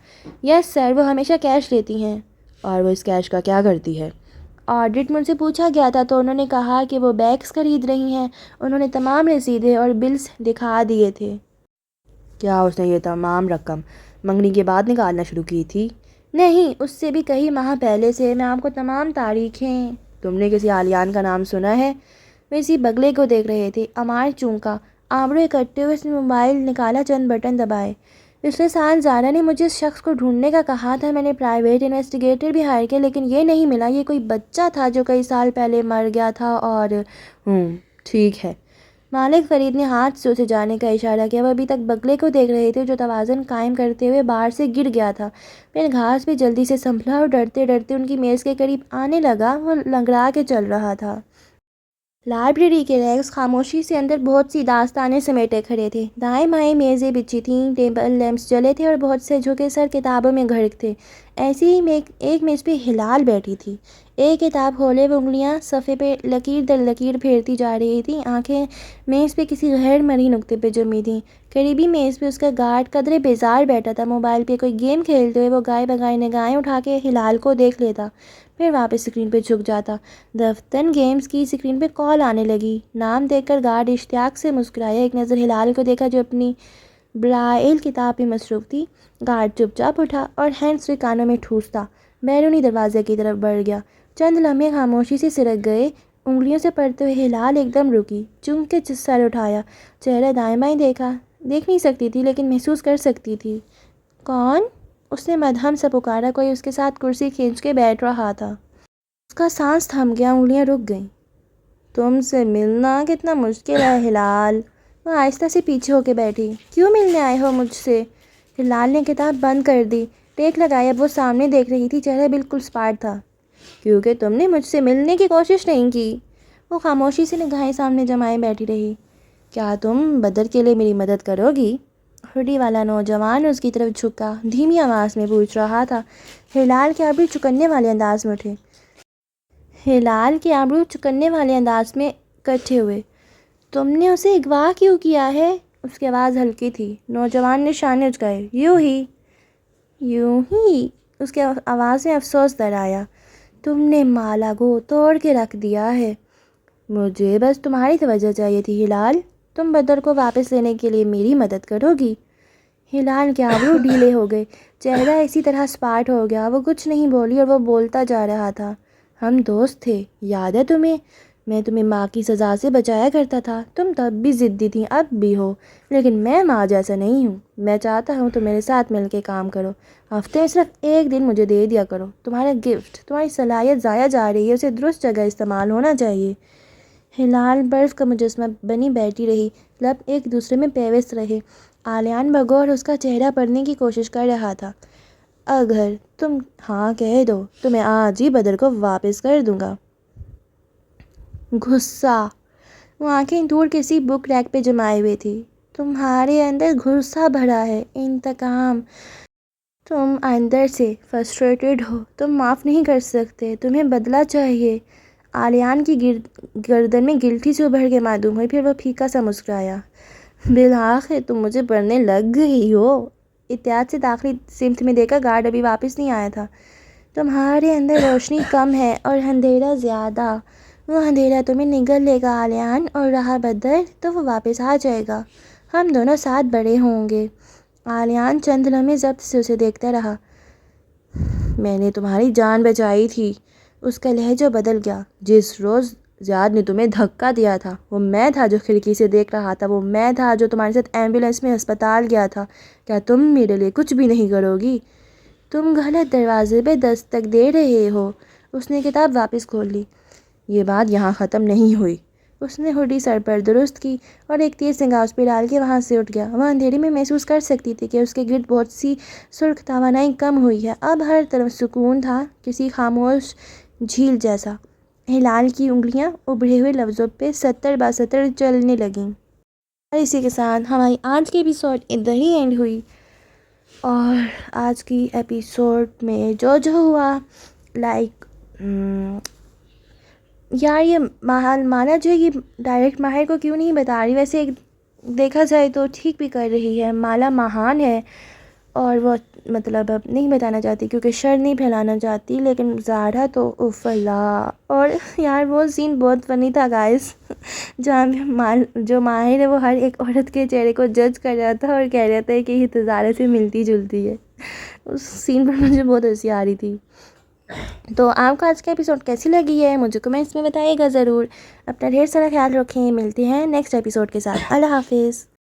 یس سر، وہ ہمیشہ کیش لیتی ہیں۔ اور وہ اس کیش کا کیا کرتی ہے؟ آڈٹ مجھ سے پوچھا گیا تھا تو انہوں نے کہا کہ وہ بیگز خرید رہی ہیں۔ انہوں نے تمام رسیدیں اور بلز دکھا دیے تھے۔ کیا اس نے یہ تمام رقم منگنی کے بعد نکالنا شروع کی تھی؟ نہیں، اس سے بھی کئی ماہ پہلے سے۔ میں آپ کو تمام تاریخیں… تم نے کسی علیان کا نام سنا ہے؟ وہ اسی بگلے کو دیکھ رہے تھے۔ عمار چونکا، آبروئے کٹتے ہوئے اس نے موبائل نکالا، چند بٹن دبائے۔ پچھلے سال زارا نے مجھے اس شخص کو ڈھونڈنے کا کہا تھا۔ میں نے پرائیویٹ انویسٹیگیٹر بھی ہائر کیا، لیکن یہ نہیں ملا۔ یہ کوئی بچہ تھا جو کئی سال پہلے مر گیا تھا اور… ٹھیک ہے۔ مالک فرید نے ہاتھ سے اسے جانے کا اشارہ کیا۔ وہ ابھی تک بگلے کو دیکھ رہے تھے جو توازن قائم کرتے ہوئے باہر سے گر گیا تھا، پھر گھاس پہ جلدی سے سنبھلا اور ڈرتے ڈرتے ان کی میز کے قریب آنے لگا۔ وہ لنگڑا کے چل رہا تھا۔ لائبریری کے ریکس خاموشی سے اندر بہت سی داستانیں سمیٹے کھڑے تھے۔ دائیں بائیں میزیں بچھی تھیں، ٹیبل لیمپس جلے تھے اور بہت سے جھکے سر کتابوں میں غرق تھے۔ ایسی ہی میں ایک میز پہ ہلال بیٹھی تھی، ایک کتاب کھولے وہ انگلیاں صفحے پہ لکیر در لکیر پھیرتی جا رہی تھیں، آنکھیں میز پہ کسی غیر مرئی نقطے پہ جمی تھیں۔ قریبی میز پہ اس کا گارڈ قدرے بیزار بیٹھا تھا، موبائل پہ کوئی گیم کھیلتے ہوئے وہ گائے بگائے نگاہیں اٹھا کے ہلال کو دیکھ لیتا، پھر واپس اسکرین پہ جھک جاتا۔ دفتن گیمز کی اسکرین پہ کال آنے لگی، نام دیکھ کر گارڈ اشتیاق سے مسکرایا، ایک نظر ہلال کو دیکھا جو اپنی برائل کتاب پہ مصروف تھی۔ گارڈ چپ چاپ اٹھا اور ہینڈ فری کانوں میں ٹھوستا بیرونی دروازے کی طرف بڑھ گیا۔ چند لمحے خاموشی سے سرک گئے، انگلیوں سے پڑھتے ہوئے ہلال ایک دم رکی، چونک کے سر اٹھایا، چہرہ دائیں بائیں دیکھ نہیں سکتی تھی لیکن محسوس کر سکتی تھی۔ کون؟ اس نے مدھم سا پکارا، کوئی اس کے ساتھ کرسی کھینچ کے بیٹھ رہا تھا۔ اس کا سانس تھم گیا، انگلیاں رک گئیں۔ تم سے ملنا کتنا مشکل ہے ہلال۔ وہ آہستہ سے پیچھے ہو کے بیٹھی۔ کیوں ملنے آئے ہو مجھ سے؟ ہلال نے کتاب بند کر دی، ٹیک لگایا، اب وہ سامنے دیکھ رہی تھی، چہرہ بالکل سپاٹ تھا۔ کیونکہ تم نے مجھ سے ملنے کی کوشش نہیں کی۔ وہ خاموشی سے نگاہیں سامنے جمائے بیٹھی رہی۔ کیا تم بدر کے لیے میری مدد کرو گی؟ ہڈی والا نوجوان اس کی طرف جھکا، دھیمی آواز میں پوچھ رہا تھا۔ ہلال کے ابرو چکنے والے انداز میں اٹھے۔ ہلال کے ابرو چکنے والے انداز میں کٹھے ہوئے۔ تم نے اسے اغوا کیوں کیا ہے؟ اس کی آواز ہلکی تھی۔ نوجوان نے شانے اچکائے۔ یوں ہی؟ اس کی آواز میں افسوس در آیا۔ تم نے مالا کو توڑ کے رکھ دیا ہے۔ مجھے بس تمہاری توجہ چاہیے تھی ہلال۔ تم بدر کو واپس لینے کے لیے میری مدد کرو گی؟ ہلال کے ابرو ڈھیلے ہو گئے، چہرہ اسی طرح سپاٹ ہو گیا۔ وہ کچھ نہیں بولی اور وہ بولتا جا رہا تھا۔ ہم دوست تھے، یاد ہے تمہیں؟ میں تمہیں ماں کی سزا سے بچایا کرتا تھا، تم تب بھی ضدی تھی، اب بھی ہو، لیکن میں ماں جیسا نہیں ہوں۔ میں چاہتا ہوں تم میرے ساتھ مل کے کام کرو، ہفتے میں صرف ایک دن مجھے دے دیا کرو۔ تمہارا گفٹ، تمہاری صلاحیت ضائع جا رہی ہے، اسے درست جگہ استعمال ہونا چاہیے۔ ہلال برف کا مجسمہ بنی بیٹھی رہی، لب ایک دوسرے میں پیوست رہے۔ آلیان بغور اس کا چہرہ پڑھنے کی کوشش کر رہا تھا۔ اگر تم ہاں کہہ دو تو میں آج ہی بدر کو واپس کر دوں گا۔ غصہ، وہ آنکھیں دور کسی بک ریک پہ جمائے ہوئے تھی۔ تمہارے اندر غصہ بھرا ہے، انتقام۔ تم اندر سے فرسٹریٹڈ ہو، تم معاف نہیں کر سکتے، تمہیں بدلہ چاہیے۔ آلیان کی گردن میں گلٹی سے ابھر کے معدوم ہوئی، پھر وہ پھیکا سا مسکرایا۔ بالآخر تم مجھے پڑھنے لگ گئی ہو۔ احتیاط سے داخلی سمت میں دیکھا، گارڈ ابھی واپس نہیں آیا تھا۔ تمہارے اندر روشنی کم ہے اور اندھیرا زیادہ۔ وہ اندھیرا تمہیں نگل لے گا آلیان، اور رہا بدر تو وہ واپس آ جائے گا، ہم دونوں ساتھ بڑے ہوں گے۔ آلیان چند لمحے ضبط سے اسے دیکھتا رہا۔ میں نے تمہاری جان بچائی تھی۔ اس کا لہجہ بدل گیا۔ جس روز زیاد نے تمہیں دھکا دیا تھا، وہ میں تھا جو کھڑکی سے دیکھ رہا تھا، وہ میں تھا جو تمہارے ساتھ ایمبولینس میں ہسپتال گیا تھا۔ کیا تم میرے لیے کچھ بھی نہیں کرو گی؟ تم غلط دروازے پہ دستک دے رہے ہو۔ اس نے کتاب واپس کھول لی۔ یہ بات یہاں ختم نہیں ہوئی۔ اس نے ہڈی سر پر درست کی اور ایک تیز نگاہ اس پہ ڈال کے وہاں سے اٹھ گیا۔ وہ اندھیرے میں محسوس کر سکتی تھی کہ اس کے گرد بہت سی سرخ توانائی کم ہوئی ہے، اب ہر طرف سکون تھا، کسی خاموش جھیل جیسا۔ ہلال کی انگلیاں ابھرے ہوئے لفظوں پہ سطر با سطر چلنے لگیں۔ اور اسی کے ساتھ ہماری آج کی ایپیسوڈ ادھر ہی اینڈ ہوئی۔ اور آج کی ایپیسوڈ میں جو ہوا، لائک یار یہ مالا جو ہے یہ ڈائریکٹ ماہر کو کیوں نہیں بتا رہی؟ ویسے دیکھا جائے تو ٹھیک بھی کر رہی ہے، مالا مہان ہے اور وہ مطلب اب نہیں بتانا چاہتی کیونکہ شر نہیں پھیلانا چاہتی، لیکن زارا تو افلا۔ اور یار وہ سین بہت فنی تھا گائز، جہاں جو ماہر ہے وہ ہر ایک عورت کے چہرے کو جج کر رہا تھا اور کہہ رہا تھا کہ یہ تو زارا سے ملتی جلتی ہے۔ اس سین پر مجھے بہت ہنسی آ رہی تھی۔ تو آپ کو آج کا ایپیسوڈ کیسی لگی ہے مجھے کمنٹس میں بتائیے گا ضرور۔ اپنا ڈھیر سارا خیال رکھیں، ملتے ہیں نیکسٹ ایپیسوڈ کے ساتھ۔ اللہ حافظ۔